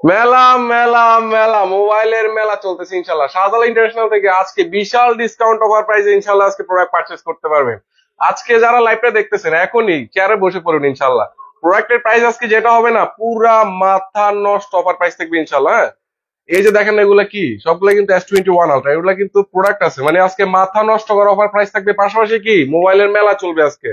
মেলা মেলা মেলা মোবাইলের মেলা চলতেছে ইনশাল্লাহ। শাহজালাল ইন্টারন্যাশনাল থেকে আজকে বিশাল ডিসকাউন্ট অফার প্রাইসে ইনশাল্লাহ আজকে প্রোডাক্ট পারচেজ করতে পারবেন। আজকে যারা লাইভটা দেখতেছেন এখনই চেয়ারে বসে পড়ুন ইনশাল্লাহ। প্রোডাক্টের প্রাইস আজকে যেটা হবে না, পুরা মাথা নষ্ট অফার প্রাইস থাকবে ইনশাল্লাহ। হ্যাঁ, এই যে দেখেন এগুলা কি, সবগুলা কিন্তু S21 Ultra, এগুলা কিন্তু প্রোডাক্ট আছে, মানে আজকে মাথা নষ্ট করা অফার প্রাইস থাকবে। পাশাপাশি কি মোবাইলের মেলা চলবে আজকে।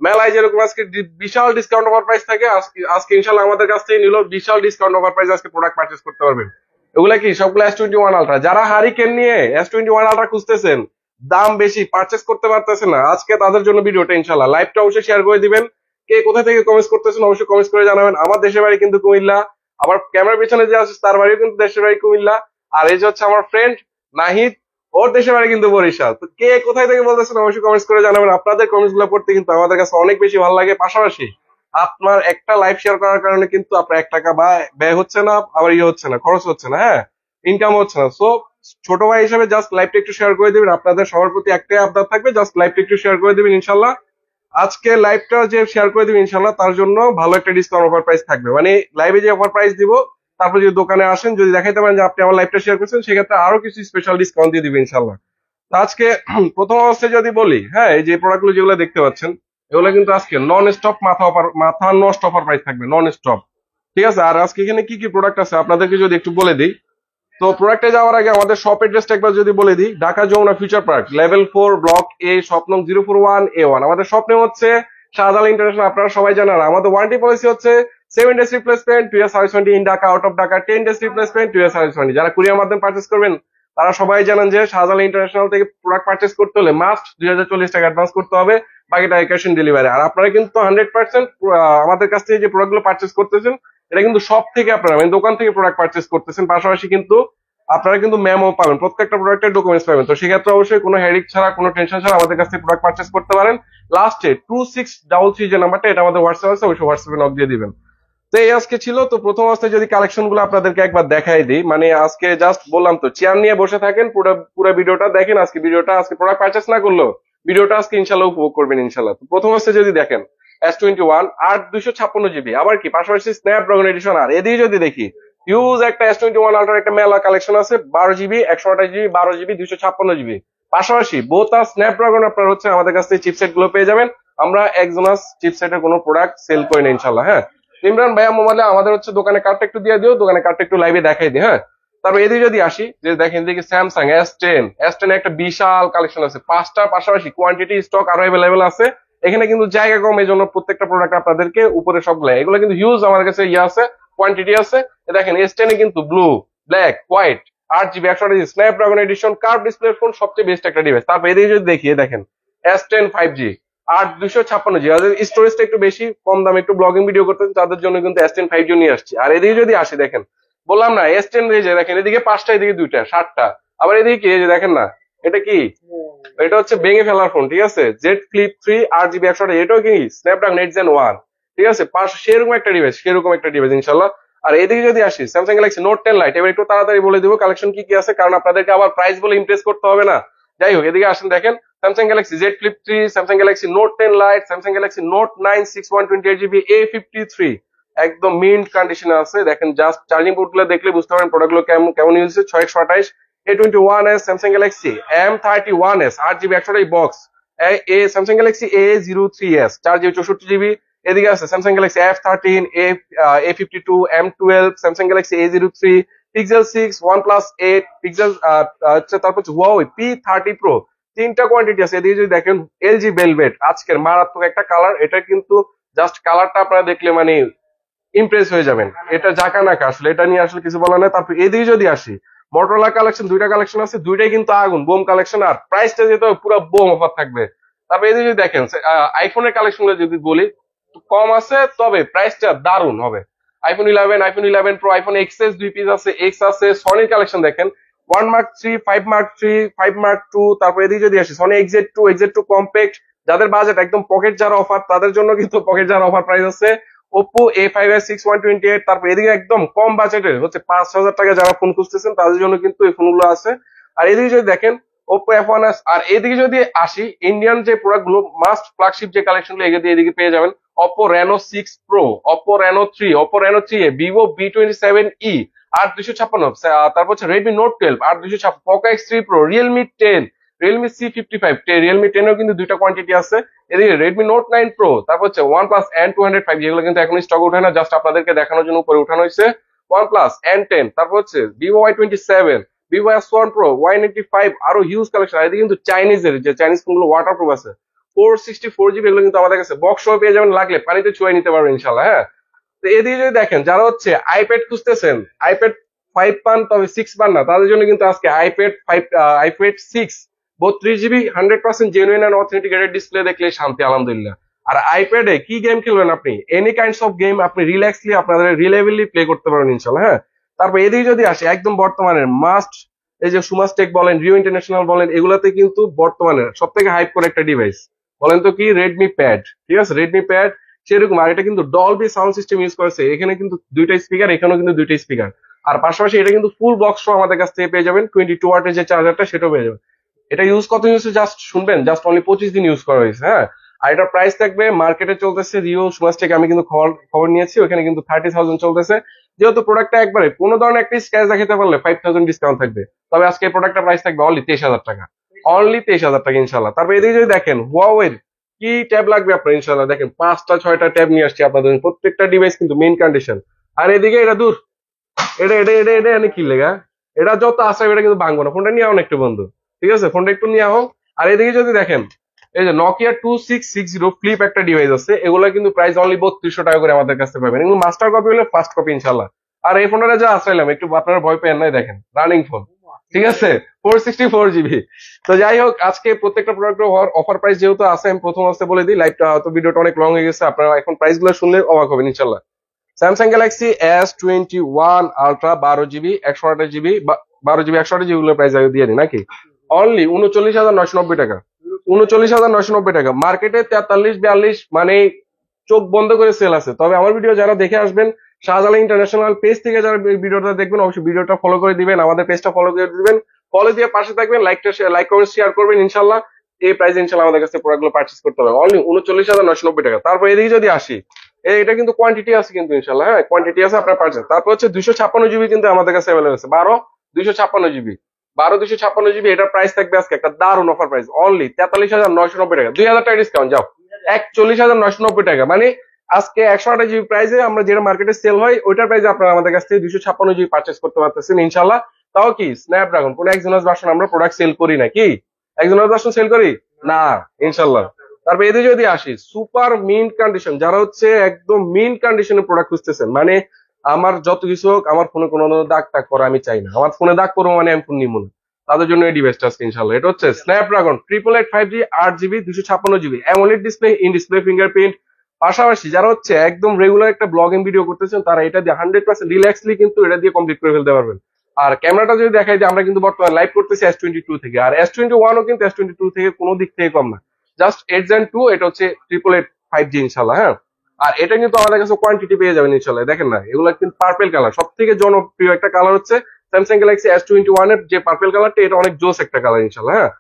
মেলায় যেরকম আজকে বিশাল ডিসকাউন্ট অফার প্রাইস থাকে, আজকে আজকে ইনশাল্লাহ আমাদের কাছ থেকে নিল বিশাল ডিসকাউন্ট অফার প্রাইস আজকে প্রোডাক্ট পারচেজ করতে পারবেন। এগুলা কি সবগুলো S21 Ultra। যারা হারিকেন নিয়ে S21 Ultra খুঁজতেছেন, দাম বেশি, পারচেজ করতে পারতেছেন না, আজকে তাদের জন্য ভিডিওটা ইনশাল্লাহ। লাইভটা অবশ্যই শেয়ার করে দিবেন। কে কোথা থেকে কমেন্ট করতেছেন অবশ্যই কমেন্ট করে জানাবেন। আমার দেশের বাড়ি কিন্তু কুমিল্লা, আবার ক্যামেরার পিছনে যে আছে তার বাড়িও কিন্তু দেশের বাড়ি কুমিল্লা। আর এই যে হচ্ছে আমার ফ্রেন্ড নাহিদ, ওর দেশের বাড়ি কিন্তু বরিশাল। তো কে কোথায় থেকে বলতেছেন অবশ্যই কমেন্টস করে জানাবেন। আপনাদের কমেন্টস গুলো পড়তে কিন্তু আমাদের কাছে অনেক বেশি ভালো লাগে। পাশাপাশি আপনার একটা লাইভ শেয়ার করার কারণে কিন্তু আপনার 1 টাকা বা ব্যয় হচ্ছে না, আবার ইয়ে হচ্ছে না, খরচ হচ্ছে না, হ্যাঁ, ইনকাম হচ্ছে না। সো ছোট ভাই হিসেবে জাস্ট লাইভটা একটু শেয়ার করে দিবেন। আপনাদের সবার প্রতি একটাই আবদার থাকবে, জাস্ট লাইভটা একটু শেয়ার করে দিবেন ইনশাল্লাহ। আজকে লাইভটা যে শেয়ার করে দিবেন ইনশাল্লাহ, তার জন্য ভালো একটা ডিসকাউন্ট অফার প্রাইস থাকবে। মানে লাইভে যে অফার প্রাইস দিব, তারপর যদি দোকানে আসেন, যদি দেখাইতে পারেন যে আপনি আমার লাইভটা শেয়ার করছেন, সেক্ষেত্রে আরো কিছু স্পেশাল ডিসকাউন্ট দিয়ে দিবে ইনশাল্লাহ। তো আজকে প্রথম অবস্থায় যদি বলি, হ্যাঁ, এই যে প্রোডাক্টগুলো যেগুলো দেখতে পাচ্ছেন, এগুলো কিন্তু আজকে নন স্টপ মাথা নষ্ট অফার প্রাইস থাকবে, নন স্টপ। ঠিক আছে, আর আজকে এখানে কি কি প্রোডাক্ট আছে আপনাদেরকে যদি একটু বলে দিই। তো প্রোডাক্টে যাওয়ার আগে আমাদের শপ অ্যাড্রেসটা একবার যদি বলে দিই, Dhaka Jamuna Future Park, level 4, block A, shop নং 041A1। আমাদের শপ নেম হচ্ছে শাহজালাল ইন্টারন্যাশনাল। আপনারা সবাই জানেন আমাদের ওয়ারেন্টি পলিসি হচ্ছে 7 days replacement, 2 years service warranty in Dhaka, out of Dhaka 10 days replacement, 2 years service warranty. যারা কুরিয়ার মাধ্যমে পারচেস করবেন তারা সবাই জানেন যে শাহজালাল ইন্টারন্যাশনাল থেকে প্রোডাক্ট পারচেস করতে হলে মাস্ট 2040 টাকা অ্যাডভান্স করতে হবে, বাকি টাকা ক্যাশ অন ডেলিভারি। আর আপনারা কিন্তু 100% আমাদের কাছ থেকে যে প্রোডাক্টগুলো পারচেস করতেছেন, এটা কিন্তু সব থেকে আপনারা মানে দোকান থেকে প্রোডাক্ট পারচেস করতেছেন। পাশাপাশি কিন্তু আপনারা কিন্তু মেমো পাবেন, প্রত্যেকটা প্রোডাক্টের ডকুমেন্টস পাবেন। তো সেক্ষেত্রে অবশ্যই কোনো হেডিক ছাড়া, কোনো টেনশন ছাড়া আমাদের কাছ থেকে প্রোডাক্ট পারচেস করতে পারেন। লাস্টে 2633 যে নাম্বারটা, এটা আমাদের হোয়াটসঅ্যাপ আছে, অবশ্যই হোয়াটসঅ্যাপে নক দিয়ে দিবেন। তো এই আজকে ছিল। তো প্রথম অবস্থায় যদি কালেকশন গুলো আপনাদেরকে একবার দেখাই দিই, মানে আজকে জাস্ট বললাম তো চেয়ার নিয়ে বসে থাকেন, পুরো পুরো ভিডিওটা দেখেন। আজকে ভিডিওটা, আজকে প্রোডাক্ট পারচেস না করলো ভিডিওটা আজকে ইনশাল্লাহ উপভোগ করবেন ইনশাল্লাহ। তো প্রথম অবস্থায় যদি দেখেন S21 8 256 GB, আবার কি পাশাপাশি স্ন্যাপড্রাগন এডিশন। আর এদিকে যদি দেখি হিউজ একটা S21 Ultra একটা মেলা কালেকশন আছে, 12 GB, 128 GB, 12 GB, 256 GB। পাশাপাশি বোথ আর স্ন্যাপড্রাগন আপনার হচ্ছে আমাদের কাছ থেকে চিপসেট গুলো পেয়ে যাবেন। আমরা একজনাস চিপসেটের কোনো প্রোডাক্ট সেল করি না ইনশাল্লাহ। হ্যাঁ, ইমরান ভাইয়া মোবাইলে আমাদের হচ্ছে দোকানে কার্ডটা একটু দিয়ে দিও, দোকানে কার্ডটা একটু লাইভে দেখাই দিই। হ্যাঁ, তারপর এদিকে যদি আসি, যে দেখেন এদিকে স্যামসাং S10 একটা বিশাল কালেকশন আছে, 5টার পাশাপাশি কোয়ান্টিটি স্টক আরো অ্যাভেলেবেল আছে। এখানে কিন্তু জায়গা কম, এই জন্য প্রত্যেকটা প্রোডাক্ট আপনাদেরকে উপরে সবগুলো, এগুলো কিন্তু হিউজ আমার কাছে ইয়ে আছে, কোয়ান্টিটি আছে। দেখেন S10 কিন্তু blue, black, white, 8 GB, 128 GB Snapdragon edition curve display phone, সবচেয়ে বেস্ট একটা ডিভাইস। তারপর এদিকে যদি দেখি, দেখেন S10 5G 8 256 GB, স্টোরেজটা একটু বেশি, কম দামে একটু ব্লগিং ভিডিও করতেন তাদের জন্য কিন্তু S10 5G নিয়ে আসছি। আর এদিকে যদি আসি, দেখেন বললাম না S10 রেঞ্জে, দেখেন এদিকে 5টা, এদিকে 2টা, 60টা। আবার এদিকে কি, এই যে দেখেন না, এটা কি, এটা হচ্ছে ভেঙে ফেলার ফোন। ঠিক আছে, জেড ফ্লিপ 3 8 GB 128, এটাও কি স্ন্যাপড্রাগন 8 Gen 1। ঠিক আছে, সেরকম একটা ডিভাইস, সেরকম একটা ডিভাইস ইনশাল্লাহ। আর এদিকে যদি আসি স্যামসাং গ্যালাক্সি নোট 10 লাইট, এবার একটু তাড়াতাড়ি বলে দিব কালেকশন কি কি আছে, কারণ আপনাদেরকে আবার প্রাইস বলে ইমপ্রেস করতে হবে না। যাই হোক, এদিকে আসেন, দেখেন Samsung Galaxy Z flip 3, Samsung Galaxy note 10 light, Samsung Galaxy Note 9 6 128 GB A53, একদম মিন্ট কন্ডিশনে আছে। দেখেন জাস্ট চার্জিং পোর্ট গুলো দেখলে বুঝতে পারেন প্রোডাক্ট গুলো কেমন কেমন ইউজ হচ্ছে। 6 128 A21s, Samsung Galaxy M31s 8 GB 128 box, Samsung Galaxy A03s 4 GB 64 GB। এদিকে আছে Samsung Galaxy F13, A52, M12, Samsung Galaxy A03, pixel 6, OnePlus 8, pixel হচ্ছে, তারপর হচ্ছে Huawei P30 Pro। তিনটা কোয়ান্টিটি আছে। এদিকে যদি দেখেন LG ভেলভেট, আজকের মারাত্মক একটা কালার, এটা কিন্তু জাস্ট কালারটা আপনারা দেখলে মানে ইমপ্রেস হয়ে যাবেন। এটা জাকা নাকা, আসলে এটা নিয়ে আসলে কিছু বলার নাই। তারপর এদিকে যদি আসি, মোটরোলা কালেকশন, দুইটা কালেকশন আছে, দুইটাই কিন্তু আগুন বোম কালেকশন, আর প্রাইসটা যেহেতু পুরো বোম অফার থাকবে। তারপর এদিকে যদি দেখেন আইফোনের কালেকশন গুলো যদি বলি, কম আছে তবে প্রাইসটা দারুণ হবে। IPhone 11 pro, iPhone XS 2 piece আছে, এক্স আছে। সনির কালেকশন দেখেন 1 Mark 3, 5 Mark 3, 5 Mark 2। তারপর এদিকে যদি আসি সনি এক্সজেড টু কম্প্যাক্ট, যাদের বাজেট একদম পকেট যারা অফার, তাদের জন্য কিন্তু পকেট যারা অফার প্রাইস আছে ওপো A5s 6 128। তারপর এদিকে একদম কম বাজেটের হচ্ছে 5,000 টাকা যারা ফোন খুঁজতেছেন তাদের জন্য কিন্তু এই ফোনগুলো আছে। আর এদিকে যদি দেখেন ওপো F1s। আর এদিকে যদি আসি ইন্ডিয়ান যে প্রোডাক্ট গুলো মাস্ট ফ্ল্যাগশিপ যে কালেকশন গুলো এদিকে পেয়ে যাবেন। Oppo Reno 6 Pro, Oppo Reno 3, Oppo Reno 3a, Vivo V27e 8256, তারপর হচ্ছে Redmi Note 12 8256, Poco X3 Pro, Realme 10, Realme C55, Realme 10 এর কিন্তু দুইটা কোয়ান্টিটি আছে। এদিকে Redmi Note 9 Pro, তারপর হচ্ছে OnePlus N205, যেগুলো কিন্তু এখন স্টক উঠে না, জাস্ট আপনাদেরকে দেখানোর জন্য উপরে উঠানো হয়েছে। OnePlus N10, তারপর হচ্ছে Vivo Y27, Vivo S1 Pro, Y95, আরো হিউজ কালেকশন। এদিকে কিন্তু চাইনিজের যে চাইনিজ ফোনগুলো ওয়াটারপ্রুফ আছে, 464 GB, এগুলো কিন্তু আমাদের কাছে বক্স সহ পেয়ে যাবেন, লাগলে পানিতে ছুঁয়ে নিতে পারবেন ইনশাল্লাহ। হ্যাঁ, তো এদিকে যদি দেখেন, যারা হচ্ছে আইপ্যাড খুঁজতেছেন, আইপ্যাড 5 পান তবে 6 পান না, তাদের জন্য কিন্তু আজকে iPad 6 32 GB 100% genuine and authenticated display দেখলে শান্তি আলহামদুলিল্লাহ। আর আইপ্যাডে কি গেম খেলবেন আপনি, এনি কাইন্ডস অফ গেম আপনি রিল্যাক্সলি আপনাদের রিলেভেলি প্লে করতে পারবেন ইনশাল্লাহ। হ্যাঁ, তারপর এদিকে যদি আসে একদম বর্তমানের মাস্ট, এই যে সুমাস টেক বলেন, রিও ইন্টারন্যাশনাল বলেন, এগুলাতে কিন্তু বর্তমানে সব থেকে হাইপ করে একটা ডিভাইস বলেন তো কি, রেডমি প্যাড। ঠিক আছে, রেডমি প্যাড সেরকম। আর এটা কিন্তু ডলবি সাউন্ড সিস্টেম ইউজ করেছে, এখানে কিন্তু দুইটা স্পিকার, এখানেও কিন্তু দুইটা স্পিকার। আর পাশাপাশি এটা কিন্তু ফুল বক্স সহ আমাদের কাছ থেকে পেয়ে যাবেন, 22 ওয়াটের যে চার্জারটা সেটাও পেয়ে যাবেন। এটা ইউজ কত ইউজ জাস্ট শুনবেন, জাস্ট অনলি 25 দিন ইউজ করা হয়েছে। হ্যাঁ, আর এটার প্রাইস থাকবে, মার্কেটে চলতেছে রিও সুমাস থেকে আমি কিন্তু খবর নিয়েছি, ওখানে কিন্তু 30,000 চলতেছে। যেহেতু প্রোডাক্টটা একবারে কোনো ধরনের একটা স্ক্র্যাচ দেখাতে পারলে 5,000 ডিসকাউন্ট থাকবে। তবে আজকে এই প্রোডাক্টটা প্রাইস থাকবে অনলি 23,000 টাকা, অনলি 23,000 টাকা ইনশাল্লাহ। তারপর এদিকে যদি দেখেন হুয়াওয়ের কি ট্যাব লাগবে আপনার ইনশাল্লাহ, দেখেন 5টা 6টা ট্যাব নিয়ে আসছি আপনাদের জন্য, প্রত্যেকটা ডিভাইস কিন্তু মেইন কন্ডিশন। আর এদিকে এটা দূর, এটা এনে কি লেগা, এটা যত আসে এটা কিন্তু ভাঙবো না, ফোনটা নিয়ে আও না একটু বন্ধু, ঠিক আছে, ফোনটা একটু নিয়ে আও। আর এদিকে যদি দেখেন, এই যে নোকিয়া 2660 ফ্লিপ একটা ডিভাইস আছে, এগুলো কিন্তু প্রাইস অনলি 3200 টাকা করে আমাদের কাছে পাবেন। এগুলো মাস্টার কপি হলে ফার্স্ট কপি ইনশাল্লাহ। আর এই ফোনটা যা আসাইলাম, একটু আপনারা ভয় পেয়েন নাই, দেখেন রানিং ফোন, ঠিক আছে, 464 GB। তো যাই হোক, আজকে প্রত্যেকটা প্রোডাক্টের অফার প্রাইস যেহেতু আছে, আমি প্রথম অবস্থায় বলে দিই, লাইভটা হয়তো ভিডিওটা অনেক লং হয়ে গেছে, আপনারা এখন প্রাইস গুলো শুনলে অবাক হবেন ইনশাল্লাহ। Samsung Galaxy S21 ultra 12 GB 128 GB, 12 GB 128 GB গুলো প্রাইস আগে দিয়ে দিই নাকি, অনলি 39,990 টাকা, 39,990 টাকা। মার্কেটে 43-42 মানে চোখ বন্ধ করে সেল আছে। তবে আমার ভিডিও যারা দেখে আসবেন, শাহজালাল ইন্টারন্যাশনাল পেজ থেকে যারা ভিডিওটা দেখবেন, অবশ্যই ভিডিওটা ফলো করে দিবেন, আমাদের পেজটা ফলো করে দিবেন, ফলো দিয়ে পাশে থাকবেন, লাইক কমেন্ট শেয়ার করবেন ইনশাল্লাহ। এই প্রাইস ইনশাল্লাহ আমাদের কাছে প্রোডাক্টগুলো পারচেজ করতে হবে, অনলি 39,990 টাকা। তারপর এদিকে যদি আসি, এটা কিন্তু কোয়ান্টিটি আছে কিন্তু ইনশাল্লাহ, হ্যাঁ কোয়ান্টিটি আছে, আপনার পারচেজ। তারপর হচ্ছে 256 GB কিন্তু আমাদের কাছে অ্যাভেলেবল আছে, 256 GB, 256 GB। এটার প্রাইস থাকবে আজকে একটা দারুন অফার প্রাইস, অনলি 43,990 টাকা, 2,000 টাকা ডিসকাউন্ট, যাও 41,990 টাকা। মানে আজকে 128 GB প্রাইসে আমরা যেটা মার্কেটে সেল হয় ওইটার প্রাইসে আপনারা আমাদের কাছ থেকে 256 GB পারচেজ করতে পারতেছেন ইনশাল্লাহ। তাও কি স্ন্যাপড্রাগন, কোন এক্সিনোস ভার্সন আমরা প্রোডাক্ট সেল করি না, কি এক্সিনোস ভার্সন সেল করি না ইনশাল্লাহ। তারপর এদিকে যদি আসি, সুপার মিন্ট কন্ডিশন, যারা হচ্ছে একদম মিন্ট কন্ডিশনের প্রোডাক্ট খুঁজতেছেন, মানে আমার যত কিছু হোক, আমার ফোনে কোনো দাগ টাগ করা আমি চাই না, আমার ফোনে দাগ করবো মানে আমি ফোন নিবো না, তাদের জন্য এই ডিভাইসটা আজকে ইনশাল্লাহ। এটা হচ্ছে Snapdragon 888 5G 8GB 256 GB AMOLED display, in display fingerprint. পাশাপাশি যারা হচ্ছে একদম রেগুলার একটা ব্লগিং ভিডিও করতেছেন, তারা এটা দিয়ে 100% রিল্যাক্সলি কিন্তু এটা দিয়ে কমপ্লিট করে ফেলতে পারবেন। আর ক্যামেরাটা যদি দেখাই যে আমরা কিন্তু বর্তমানে লাইভ করতেছি S22 থেকে, আর S21 ও কিন্তু S22 থেকে কোনো দিক থেকে কম না, জাস্ট 8 Gen 2। এটা হচ্ছে 888 5G ইনশাল্লাহ। হ্যাঁ, আর এটা কিন্তু আমাদের কাছে কোয়ান্টিটি পেয়ে যাবেন ইনশাল্লাহ। দেখেন না, এগুলো কিন্তু পার্পল কালার, সব থেকে জনপ্রিয় একটা কালার হচ্ছে স্যামসাং গ্যালাক্সি S21 এর যে পার্পল কালারটা, এটা অনেক জোস একটা কালার ইনশাল্লাহ। হ্যাঁ,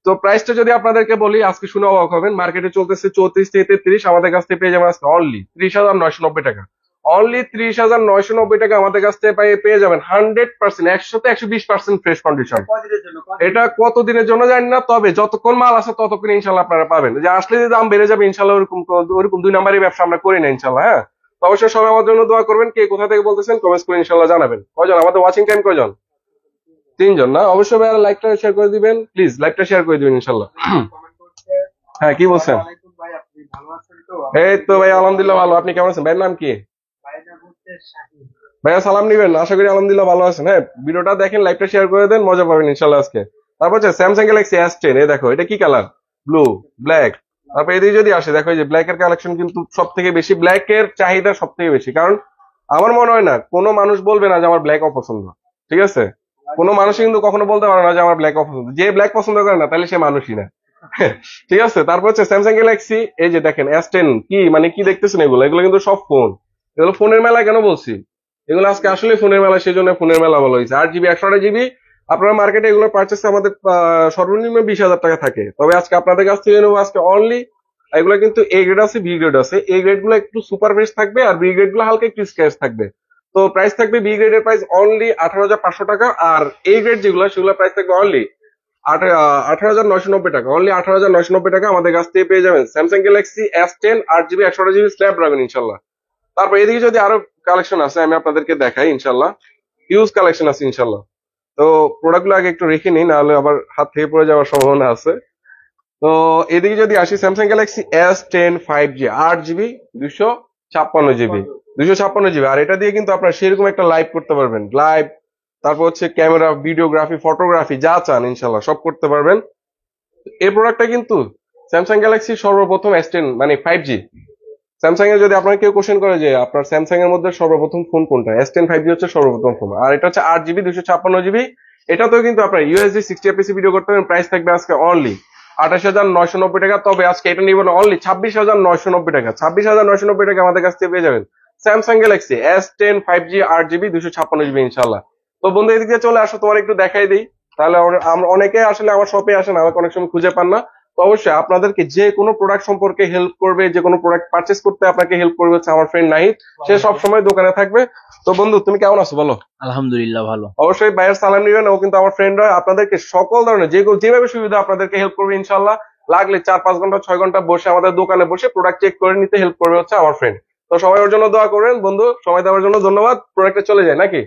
তো প্রাইসটা যদি আপনাদেরকে বলি, আজকে শুনে অবাক হবেন, মার্কেটে চলতেছে 34 থেকে 33, আমাদের কাছ থেকে পেয়ে যাবেন আজকে অনলি 30,990 টাকা, অনলি 30,990 টাকা আমাদের কাছ থেকে পেয়ে যাবেন 100%, 100-120% ফ্রেশ কন্ডিশন। এটা কত দিনের জন্য জানি না, তবে যতক্ষণ মাল আছে ততক্ষণ ইনশাল্লাহ আপনারা পাবেন। যে আসলে যে দাম বেড়ে যাবে ইনশাল্লাহ, ওরকম 2 নাম্বারই ব্যবসা আমরা করি না ইনশাল্লাহ। হ্যাঁ, তো অবশ্যই সবাই আমার জন্য দোয়া করবেন। কে কোথা থেকে বলতেছেন কমেন্টস করে ইনশাল্লাহ জানাবেন। কয়জন আমাদের ওয়াচিং টাইম, কয়জন? 3 জন না? অবশ্যই ভাই লাইকটা শেয়ার করে দিবেন, প্লিজ লাইকটা শেয়ার করে দিবেন ইনশাল্লাহ। হ্যাঁ, কি বলছেন? এই তো ভাই আলহামদুলিল্লাহ ভালো, আপনি কেমন আছেন? ভাইয়ের নাম কি? ভাইয়া সালাম নিবেন, আশা করি আলহামদুলিল্লাহ ভালো আছেন। হ্যাঁ, ভিডিওটা দেখেন, লাইভটা শেয়ার করে দেন, মজা পাবেন ইনশাল্লাহ আজকে। তারপর হচ্ছে স্যামসাং গ্যালাক্সি S10, এই দেখো এটা কি কালার, ব্লু ব্ল্যাক। তারপর এদিকে যদি আসে, দেখো এই যে ব্ল্যাক এর কালেকশন কিন্তু সব থেকে বেশি, ব্ল্যাক এর চাহিদা সব থেকে বেশি, কারণ আমার মনে হয় না কোনো মানুষ বলবে না যে আমার ব্ল্যাক অপছন্দ, ঠিক আছে, কোনো মানুষ কিন্তু কখনো বলতে পারে না যে আমার ব্ল্যাক অপছন্দ, যে ব্ল্যাক পছন্দ করে না তাহলে সে মানুষই না। ঠিক আছে, তারপর হচ্ছে স্যামসাং গ্যালাক্সি, এই যে দেখেন S10, কি মানে কি দেখতেছেন, এগুলো এগুলো কিন্তু সব ফোন, এগুলো ফোনের মেলা কেন বলছি, এগুলো আজকে আসলে ফোনের মেলা, সেই জন্য ফোনের মেলা বলা হয়েছে। 8GB 128GB আপনারা মার্কেটে এগুলো পারচেস আমাদের সর্বনিম্ন 20,000 টাকা থাকে, তবে আজকে আপনাদের কাছ থেকে নেবো আজকে অনলি এগুলো কিন্তু এ গ্রেড আছে, বি গ্রেড আছে। এ গ্রেড গুলো একটু সুপার ফ্রেশ থাকবে, আর বি গ্রেড গুলো হালকা একটু স্ক্র্যাচ থাকবে। তো প্রাইস থাকবে বি গ্রেডের প্রাইস অনলি 18,500 টাকা, আর এ গ্রেড যেগুলো সেগুলো প্রাইস থাকবে অনলি 18,990 টাকা। অনলি 18,990 টাকা আমাদের কাছ থেকে পেয়ে যাবেন Samsung Galaxy S10 8 GB 128 GB Snapdragon ইনশাল্লাহ। তারপর এদিকে যদি আরো কালেকশন আছে আমি আপনাদেরকে দেখাই ইনশাল্লাহ, হিউজ কালেকশন আছে ইনশাল্লাহ। তো প্রোডাক্ট গুলো আগে একটু রেখে নিই, নাহলে আবার হাত থেকে পড়ে যাওয়ার সম্ভাবনা আছে। তো এদিকে যদি আসি, Samsung Galaxy S10 5G 8 GB 256 GB, 256 GB. আর এটা দিয়ে কিন্তু আপনার সেরকম একটা লাইভ করতে পারবেন, লাইভ। তারপর হচ্ছে ক্যামেরা, ভিডিওগ্রাফি, ফটোগ্রাফি যা চান ইনশাল্লাহ সব করতে পারবেন। এই প্রোডাক্টটা কিন্তু স্যামসাং গ্যালাক্সি সর্বপ্রথম S10 মানে 5G। স্যামসাং এর যদি আপনার কেউ কোশ্চেন করে যে আপনার স্যামসাং এর মধ্যে সর্বপ্রথম ফোন কোনটা, S10 5G হচ্ছে সর্বপ্রথম ফোন। আর এটা হচ্ছে 8 জিবি 256 জিবি। এটাতেও কিন্তু আপনার ইউএসডি 60 fps ভিডিও করতে পারবেন। প্রাইস থাকবে আজকে অনলি 28,990 টাকা। তবে আজকে এটা নিব না, অনলি 26,990 টাকা। 26,990 টাকা আমাদের কাছ থেকে পেয়ে যাবেন Samsung Galaxy S10 5G 8 GB 256 GB ইনশাল্লাহ। তো বন্ধু এদিকে চলে আসো, তোমার একটু দেখাই দিই। তাহলে আমরা অনেকে আসলে আমার শপে আসেন, আমাকে অনেক সময় খুঁজে পান না। তো অবশ্যই আপনাদেরকে যে কোনো প্রোডাক্ট সম্পর্কে হেল্প করবে, যে কোনো প্রোডাক্ট পারচেস করতে আপনাকে হেল্প করবে হচ্ছে আমার ফ্রেন্ড নাহিদ। সে সব সময় দোকানে থাকবে। তো বন্ধু তুমি কেমন আছো বলো? আলহামদুলিল্লাহ ভালো। অবশ্যই ভাইয়ের সালাম নিবেন, ও কিন্তু আমার ফ্রেন্ড হয়। আপনাদেরকে সকল ধরনের যেভাবে সুবিধা আপনাদেরকে হেল্প করবে ইনশাল্লাহ। লাগলে 4-5 ঘন্টা 6 ঘন্টা বসে আমাদের দোকানে বসে প্রোডাক্ট চেক করে নিতে হেল্প করবে হচ্ছে আমার ফ্রেন্ড। তো সবাই ওর জন্য দোয়া করবেন। বন্ধু সময় দেওয়ার জন্য ধন্যবাদ। প্রোডাক্টে চলে যায় নাকি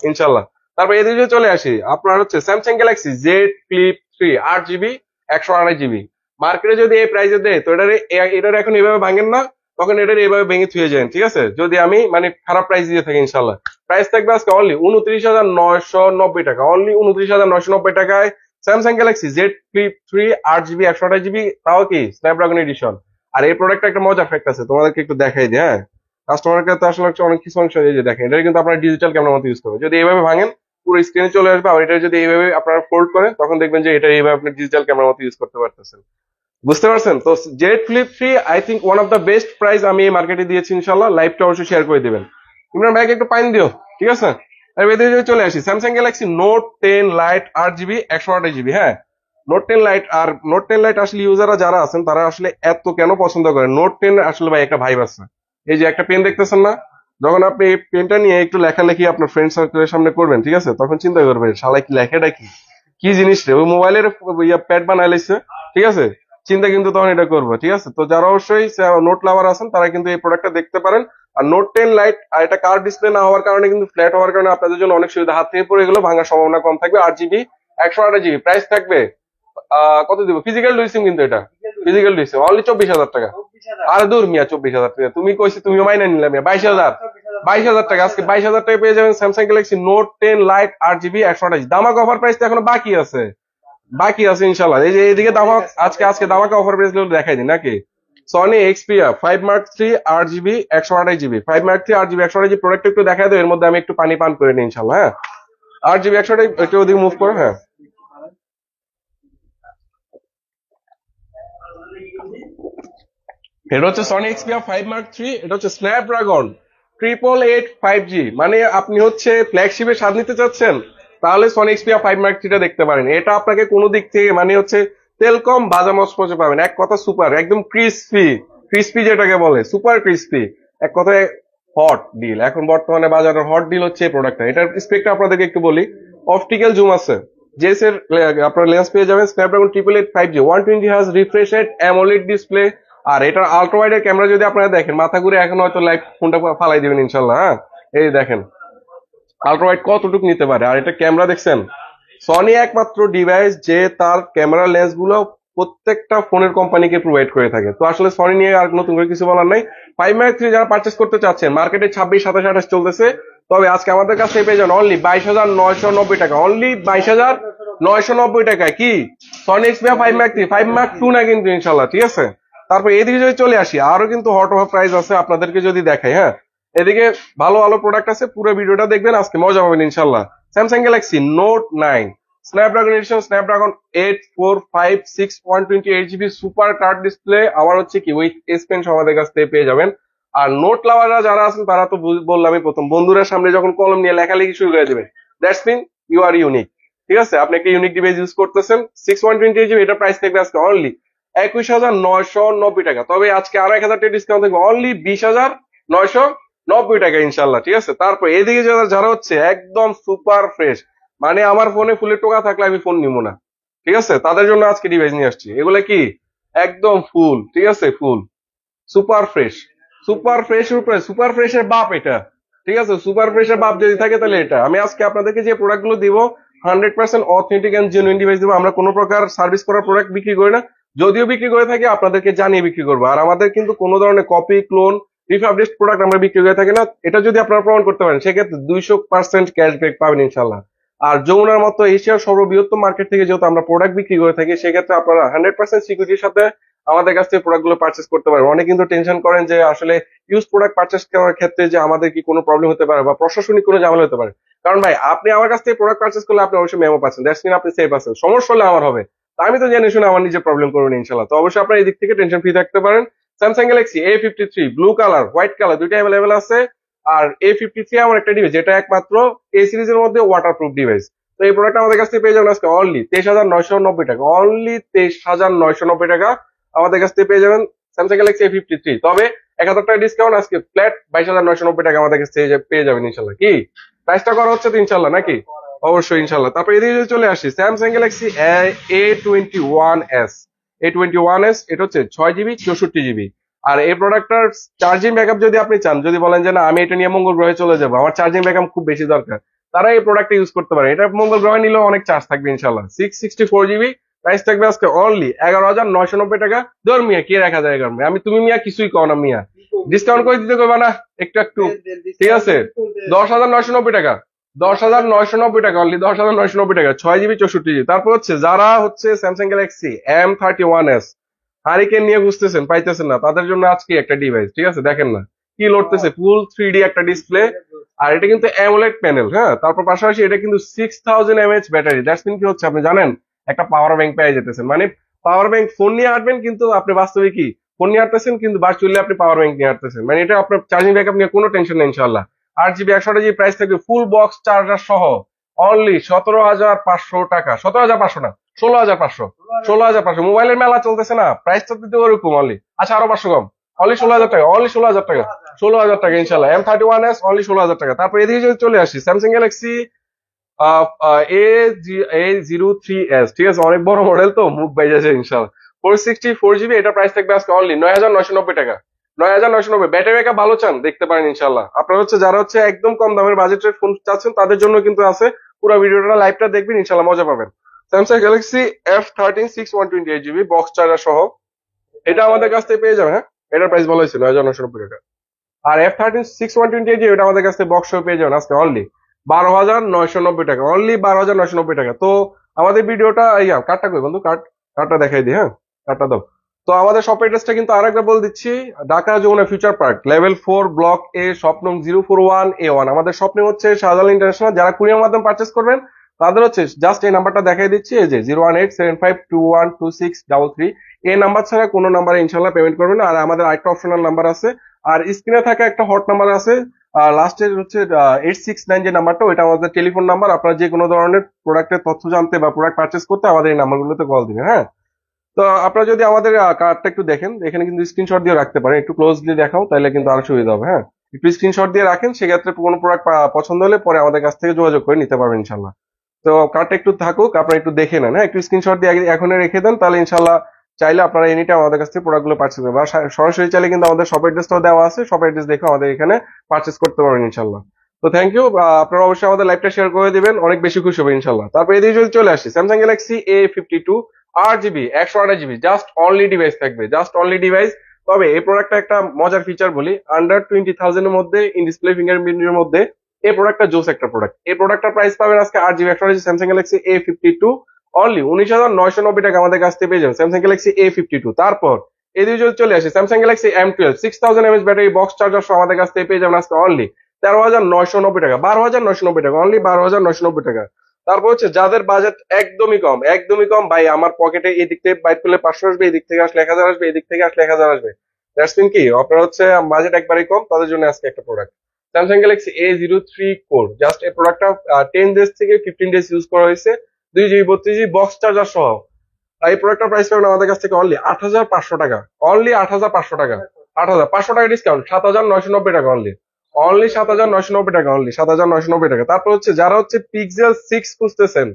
ইনশাল্লাহ। তারপর এদিকে চলে আসি, আপনার হচ্ছে Samsung Galaxy Z flip 3 8 GB 128 GB. মার্কেটে যদি এই প্রাইসে দেয় তো এটার এখন এইভাবে ভাঙেন না, তখন এটার এইভাবে ভেঙে থুয়ে যায়, ঠিক আছে, যদি আমি মানে খারাপ প্রাইস দিয়ে থাকি ইনশাল্লাহ। প্রাইস থাকবে আজকে অনলি 29,990 টাকা। অনলি 29,990 টাকায় Samsung Galaxy Z flip 3 8 GB 128 GB, তাও কি স্ন্যাপড্রাগন এডিশন। আর এই প্রোডাক্টটা একটা মজার ফ্যাক্ট আছে, তোমাদেরকে একটু দেখাই দিই। হ্যাঁ, কাস্টমারকে তো আসলে হচ্ছে অনেক কিছু অংশ এই যে দেখেন, এটা কিন্তু আপনার ডিজিটাল ক্যামেরার মতো ইউজ করবে। যদি এইভাবে ভাঙেন পুরো স্ক্রিনে চলে আসবে, আর এটা যদি এইভাবে আপনারা ফোল্ড করেন তখন দেখবেন যে এটা এইভাবে আপনি ডিজিটাল ক্যামেরার মতো ইউজ করতে পারতেছেন। বুঝতে পারছেন? তো Z flip 3 I think one of the best price আমি এই মার্কেটে দিয়েছি ইনশাল্লাহ। লাইভটা অবশ্যই শেয়ার করে দিবেন। ইমরান ভাইকে একটু পাইন দিও, ঠিক আছে? আর এদিকে চলে আসি, Samsung Galaxy note 10 lite 8 GB 128 GB. হ্যাঁ, নোট 10 লাইট। আর নোট 10 লাইট আসলে ইউজাররা যারা আছেন তারা আসলে এত কেন পছন্দ করেন, নোট 10 আসলে ভাই একটা ভাইব আছে। এই যে একটা পেন দেখতেছেন না, যখন আপনি এই পেনটা নিয়ে একটু লেখালেখি আপনার ফ্রেন্ড সার্কেলের সামনে করবেন, ঠিক আছে, তখন চিন্তা করবেন শালা কি লেখাটা কি কি জিনিস রে, ওই মোবাইলের প্যাড বানাই লাইছে, ঠিক আছে, চিন্তা কিন্তু তখন এটা করবো, ঠিক আছে। তো যারা অবশ্যই নোট লাভার আছেন তারা কিন্তু এই প্রোডাক্টটা দেখতে পারেন। আর নোট 10 লাইট, আর এটা কার ডিসপ্লে না হওয়ার কারণে কিন্তু ফ্ল্যাট হওয়ার কারণে আপনাদের জন্য অনেক সুবিধা, হাত থেকে পড়ে গেলেও ভাঙার সম্ভাবনা কম থাকবে। 8 জিবি 128 জিবি। প্রাইস থাকবে কত দিব, ফিজিক্যাল ডুইসিম কিন্তু এটা ফিজিক্যাল ডুইসিম অনলি 24,000 টাকা। আরে দূর মিয়া, 24,000 টাকা তুমি কইছি, তুমি মাইনে নিলাম মিয়া, 22,000, 22,000 টাকা। আজকে 22,000 টাকা পেয়ে যাবেন Samsung Galaxy note 10 lite 8 GB 128। দামাক অফার প্রাইস তো এখনো বাকি আছে, বাকি আছে ইনশাল্লাহ। এই যে এইদিকে দামাক আজকে দামাকা অফার প্রাইস গুলো দেখাই দিন নাকি। Sony Xperia 5 mark 3 8 GB 128 GB, 5 mark 3 8 GB 128 GB product একটু দেখাই দেবো। এর মধ্যে আমি একটু পানি পান করে নিই ইনশাল্লাহ। হ্যাঁ, 8 জিবি 128 একটু ওদিকে মুভ করো। হ্যাঁ, এটা হচ্ছে সনি এক্সপিয়া 5 মার্ক 3। এটা হচ্ছে স্ন্যাপড্রাগন 888 5G। মানে আপনি হচ্ছে ফ্ল্যাগশিপের স্বাদ নিতে চাচ্ছেন, তাহলে সনি এক্সপিয়া 5 মার্ক 3টা দেখতে পারেন। এটা আপনাকে কোনো দিক থেকে মানে হচ্ছে তেল কম ভাজা মচমচে পাবেন, এক কথা সুপার, একদম ক্রিস্পি, ক্রিস্পি যেটাকে বলে সুপার ক্রিস্পি, এক কথায় হট ডিল। এখন বর্তমানে বাজারের হট ডিল হচ্ছে এই প্রোডাক্টটা। এটার স্পেকটা আপনাদেরকে একটু বলি, অপটিক্যাল জুম আছে, জেসের আপনার লেন্স পেয়ে যাবেন, Snapdragon 888 5G 120 hertz refresh rate, AMOLED display. আর এটার আল্ট্রা ওয়াইড এর ক্যামেরা যদি আপনারা দেখেন মাথা ঘুরে এখন হয়তো লাইভ ফোনটা ফালাই দিবেন ইনশাল্লাহ। হ্যাঁ, এই দেখেন আল্ট্রা ওয়াইড কতটুকু নিতে পারে। আর এটা ক্যামেরা দেখছেন, সনি একমাত্র ডিভাইস যে তার ক্যামেরা লেন্স গুলো প্রত্যেকটা ফোনের কোম্পানিকে প্রোভাইড করে থাকে। তো আসলে সনি নিয়ে আর নতুন করে কিছু বলার নাই। 5 মার্ক 3 যারা পারচেস করতে চাচ্ছেন, মার্কেটে 26 27 28 চলতেছে, তবে আজকে আমাদের কাছে পেয়ে যান অনলি 22,990 টাকা। অনলি 22,990 টাকায় কি সনি এক্সপিয়া 5 মার্ক 3, 5 মার্ক 2 না কিন্তু ইনশাল্লাহ, ঠিক আছে। তারপর এদিকে যদি চলে আসি, আরো কিন্তু হট অফার প্রাইস আছে আপনাদেরকে যদি দেখাই। হ্যাঁ, এদিকে ভালো ভালো প্রোডাক্ট আছে, পুরো ভিডিওটা দেখবেন, আজকে মজা পাবেন ইনশাল্লাহ। Samsung Galaxy Note 9 Snapdragon edition, Snapdragon 845 6.28 GB super card display, আবার হচ্ছে কি উইথ এস পেন আমাদের কাছ থেকে পেয়ে যাবেন। আর নোট লাভাররা যারা আছেন তারা তো বললামই, প্রথম বন্ধুদের সামনে যখন কলম নিয়ে লেখালেখি শুরু করে দেবেন, that's mean you are unique, ঠিক আছে। আপনি একটা ইউনিক ডিভাইস ইউজ করতেছেন। 6.28 জিবি, এটা প্রাইস থাকবে আজকে অনলি 21,990 টাকা। তবে আজকে আরো 1,000 টাকা ডিসকাউন্ট থাকবে, অনলি 20,990 টাকা ইনশাল্লাহ, ঠিক আছে। তারপর এদিকে যারা যারা হচ্ছে একদম সুপার ফ্রেশ, মানে আমার ফোনে ফুলের টোকা থাকলে আমি ফোন নিবো না, ঠিক আছে, তাদের জন্য আজকে ডিভাইস নিয়ে আসছি। এগুলা কি একদম ফুল, ঠিক আছে, full super fresh. Super fresh উপরে সুপার ফ্রেশের বাপ এটা, ঠিক আছে। সুপার ফ্রেশের বাপ যদি থাকে তাহলে এটা। আমি আজকে আপনাদেরকে যে প্রোডাক্ট গুলো দিব 100% অথেন্টিক এন্ড জেনুইন ডিভাইস দিব। আমরা কোনো প্রকার সার্ভিস করা প্রোডাক্ট বিক্রি করি না, যদিও বিক্রি করে থাকি আপনাদেরকে জানিয়ে বিক্রি করবো। আর আমাদের কিন্তু কোনো ধরনের কপি, ক্লোন, রিফাবলিশড প্রোডাক্ট আমরা বিক্রি করে থাকি না। এটা যদি আপনারা প্রমাণ করতে পারেন সেক্ষেত্রে 200% ক্যাশব্যাক পাবেন ইনশাল্লাহ। আর যমুনার মতো এশিয়ার সর্ববৃহত্তম মার্কেট থেকে যেহেতু আমরা প্রোডাক্ট বিক্রি করে থাকি, সেক্ষেত্রে আপনারা 100% সিকিউরিটির সাথে আমাদের কাছ থেকে প্রোডাক্ট গুলো পার্চেস করতে পারবেন। অনেকে কিন্তু টেনশন করেন যে আসলে ইউজ প্রোডাক্ট পার্চেস করার ক্ষেত্রে যে আমাদের কি কোনো প্রবলেম হতে পারে বা প্রশাসনিক কোনো ঝামেলা হতে পারে। কারণ ভাই আপনি আমার কাছ থেকে প্রোডাক্ট পার্চেস করলে আপনি অবশ্যই মেমো পাচ্ছেন, দ্যাটস মিন আপনি সেফ আছেন। সমস্যা হলে আমার হবে, তা আমি তো জেনে শুনে আমার নিজের প্রবলেম করবেন ইনশাল্লাহ। তো অবশ্যই আপনার এই দিক থেকে টেনশন ফ্রি থাকতে পারেন। Samsung Galaxy A53 blue colour, white colour দুইটা অ্যাভেলেবেল আছে। আর A53 এমন একটা ডিভাইস যেটা একমাত্র এ সিরিজের মধ্যে ওয়াটারপ্রুফ ডিভাইস। তো এই প্রোডাক্ট আমাদের কাছ থেকে পেয়ে যাবেন আজকে অনলি 23,990 টাকা, অনলি 23,990 টাকা আমাদের কাছ থেকে পেয়ে যাবেন স্যামসাং গ্যালাক্সি A53। তবে 1,000 টাকা ডিসকাউন্ট, আজকে ফ্ল্যাট 22,990 টাকা আমাদের কাছে পেয়ে যাবেন ইনশাল্লাহ। কি প্রাইসটা করা হচ্ছে তো ইনশাল্লাহ নাকি? অবশ্যই ইনশাল্লাহ। তারপর এদিকে যদি চলে আসি স্যামসাং গ্যালাক্সি A21s, এটা হচ্ছে 6 জিবি 64 জিবি। আর এই প্রোডাক্টটার চার্জিং ব্যাকআপ যদি আপনি চান, যদি বলেন যে না আমি এটা নিয়ে মঙ্গল গ্রহে চলে যাবো, আমার চার্জিং ব্যাকআপ খুব বেশি দরকার, তারা এই প্রোডাক্টটা ইউজ করতে পারে। এটা মঙ্গল গ্রহে নিলেও অনেক চার্জ থাকবে ইনশাল্লাহ। 664 জিবি, প্রাইস থাকবে আজকে অনলি 11,990 টাকা। ধর মিয়া কি রাখা যায় এগারো, আমি তুমি মিয়া কিছুই কও না মিয়া, ডিসকাউন্ট করে দিতে কইবা না একটু একটু, ঠিক আছে। 10,990 টাকা, 10,990 টাকা, অনলি 10,990 টাকা, 6 জিবি 64 জিবি। তারপর হচ্ছে যারা হচ্ছে স্যামসাং গ্যালাক্সি M31s হারিকেন নিয়ে বুঝতেছেন পাইতেছেন না, তাদের জন্য আজকে একটা ডিভাইস, ঠিক আছে। দেখেন না কি লড়তেছে, ফুল 3D একটা ডিসপ্লে। আর এটা কিন্তু অ্যামোলেড প্যানেল, হ্যাঁ। তারপর পাশাপাশি এটা কিন্তু 6000 mAh ব্যাটারি, দ্যাটস মিন কি হচ্ছে আপনি জানেন একটা পাওয়ার ব্যাংক পেয়ে যেতেছেন। মানে পাওয়ার ব্যাংক ফোন নিয়ে আসবেন কিন্তু আপনি বাস্তবে কি ফোন নিয়ে আসতেছেন, কিন্তু ভার্চুয়ালি আপনি পাওয়ার ব্যাংক নিয়ে আসতেছেন। মানে এটা আপনার চার্জিং ব্যাকআপ নিয়ে কোনো টেনশন নেই ইনশাল্লাহ। 8 জিবি 128 জিবি প্রাইস থাকবে ফুল বক্স চার্জার সহ অনলি 17,500 টাকা। 17,500 না, 16,500। 16,500 মোবাইলের মেলা চলতেছে না, প্রাইসটা দিতে ওরকম অনলি। আচ্ছা আরো 500 কম, অনলি 16,000 টাকা, অনলি 16,000 টাকা, 16,000 টাকা ইনশাল্লাহ। M31s অনলি 16,000 টাকা। তারপর এদিকে যদি চলে আসি স্যামসাং গ্যালাক্সি A03s, ঠিক আছে, অনেক বড় মডেল তো মুখ বাইজাছে ইনশাল্লাহ। 464 জিবি, এটা প্রাইস থাকবে আজকে অনলি 9,990 টাকা। 9,990। ব্যাটারি ব্যাকআপ ভালো চান দেখতে পারেন ইনশাল্লাহ। আপনারা হচ্ছে যারা হচ্ছে একদম কম দামের বাজেটের ফোন চাচ্ছেন তাদের জন্য কিন্তু আছে। পুরো ভিডিওটা লাইভটা দেখবেন ইনশাল্লাহ, মজা পাবেন। Samsung Galaxy F13 6/128 GB box charger সহ এটা আমাদের কাছ থেকে পেয়ে যাবেন, হ্যাঁ। এটার প্রাইস বলা হয়েছিল 9,990 টাকা। আর F13 6/128 জিবি এটা আমাদের কাছে বক্স সহ পেয়ে যাবেন আজকে অনলি 12,990 টাকা, অনলি 12,990 টাকা। তো আমাদের ভিডিওটা ইয়া কার্ডটা কই বন্ধু, কার্ডটা দেখাই দিই, হ্যাঁ কার্ডটা দাও। তো আমাদের শপ অ্যাড্রেসটা কিন্তু আরেকবার বলে দিচ্ছি, Dhaka Jamuna Future Park level 4 block A, shop নং 041A1। আমাদের শপ নেম হচ্ছে শাহজালাল ইন্টারন্যাশনাল। যারা কুরিয়ার মাধ্যমে পারচেস করবেন তাদের হচ্ছে জাস্ট এই নাম্বারটা দেখাই দিচ্ছি, এই যে 01875212633। এই নাম্বার ছাড়া কোনো নাম্বারে ইনশাল্লাহ পেমেন্ট করবেন। আর আমাদের আরেকটা অপশনাল নাম্বার আছে, আর স্ক্রিনে থাকা একটা হট নাম্বার আছে লাস্টের হচ্ছে 869, যে নাম্বারটা ওইটা আমাদের টেলিফোন নাম্বার। আপনারা যে কোনো ধরনের প্রোডাক্টের তথ্য জানতে বা প্রোডাক্ট পারচেস করতে আমাদের এই নাম্বারগুলোতে কল দিবেন, হ্যাঁ। তো আপনারা যদি আমাদের কার্ডটা একটু দেখেন, এখানে কিন্তু স্ক্রিনশট দিয়ে রাখতে পারেন, একটু ক্লোজলি দেখাও তাহলে কিন্তু আরো সুবিধা হবে, হ্যাঁ। একটু স্ক্রিনশট দিয়ে রাখেন, সেক্ষেত্রে কোনো প্রোডাক্ট পছন্দ হলে পরে আমাদের কাছ থেকে যোগাযোগ করে নিতে পারবেন ইনশাল্লাহ। তো কার্ডটা একটু থাকুক, আপনারা একটু দেখে নেন, হ্যাঁ। একটু স্ক্রিনশট দিয়ে এখন রেখে দেন, তাহলে ইনশাল্লাহ চাইলে আপনারা এনি টাইম আমাদের কাছ থেকে প্রোডাক্ট গুলো পারচেস করবেন। বা সরাসরি চাইলে কিন্তু আমাদের শপ অ্যাড্রেসটাও দেওয়া আছে, শপ অ্যাড্রেস দেখে আমাদের এখানে পারচেস করতে পারবেন ইনশাল্লাহ। তো থ্যাংক ইউ, আপনারা অবশ্যই আমাদের লাইভটা শেয়ার করে দিবেন, অনেক বেশি খুশি হবে ইনশাল্লাহ। তারপর এদিকে যদি চলে আসি Samsung Galaxy A52 8 GB 128 GB, just only device থাকবে, জাস্ট অনলি ডিভাইস। তবে এই প্রোডাক্টটা একটা মজার ফিচার বলি, আন্ডার 20,000 এর মধ্যে ইন ডিসপ্লে ফিঙ্গারপ্রিন্টের মধ্যে এই প্রোডাক্টটা জোস একটা প্রোডাক্ট। এই প্রোডাক্টটার প্রাইস পাবেন আজকে 8 GB 128 Samsung Galaxy A52 only 19,990 টাকা আমাদের কাছ থেকে পেয়ে যাবেন স্যামসাং গ্যালাক্সি A52। তারপর এদিকে যদি চলে আসি Samsung Galaxy M12 6000 mAh battery box charger সহ আমাদের কাছ থেকে পেয়ে যাবেন আজকে অনলি 13,990 টাকা, 12,990 টাকা, অনলি 12,990 টাকা। তারপর হচ্ছে যাদের বাজেট একদমই কম, একদমই কম ভাই, আমার পকেটে এদিক থেকে বাইট করলে 500 আসবে, এদিক থেকে আসলে 1,000 আসবে, এদিক থেকে আসলে 1,000 আসবে, দ্যাটস মিন কি আপনার হচ্ছে বাজেট একবারই কম, তাদের জন্য আজকে একটা product Samsung Galaxy A03 core. Just এই প্রোডাক্টটা 10 ডেজ থেকে 15 ডেজ ইউজ করা হয়েছে, 2 জিবি 32 জিবি বক্স চার্জার সহ এই প্রোডাক্টটা প্রাইস পাবেন আমাদের কাছ থেকে অনলি 8,500 টাকা। অনলি 8,500 টাকা। 8,500 টাকা ডিসকাউন্ট, 7,990 টাকা অনলি। অনলি 7,990 টাকা, অনলি 7,990 টাকা। তারপর হচ্ছে যারা হচ্ছে পিক্সেল 6 খুঁজতেছেন,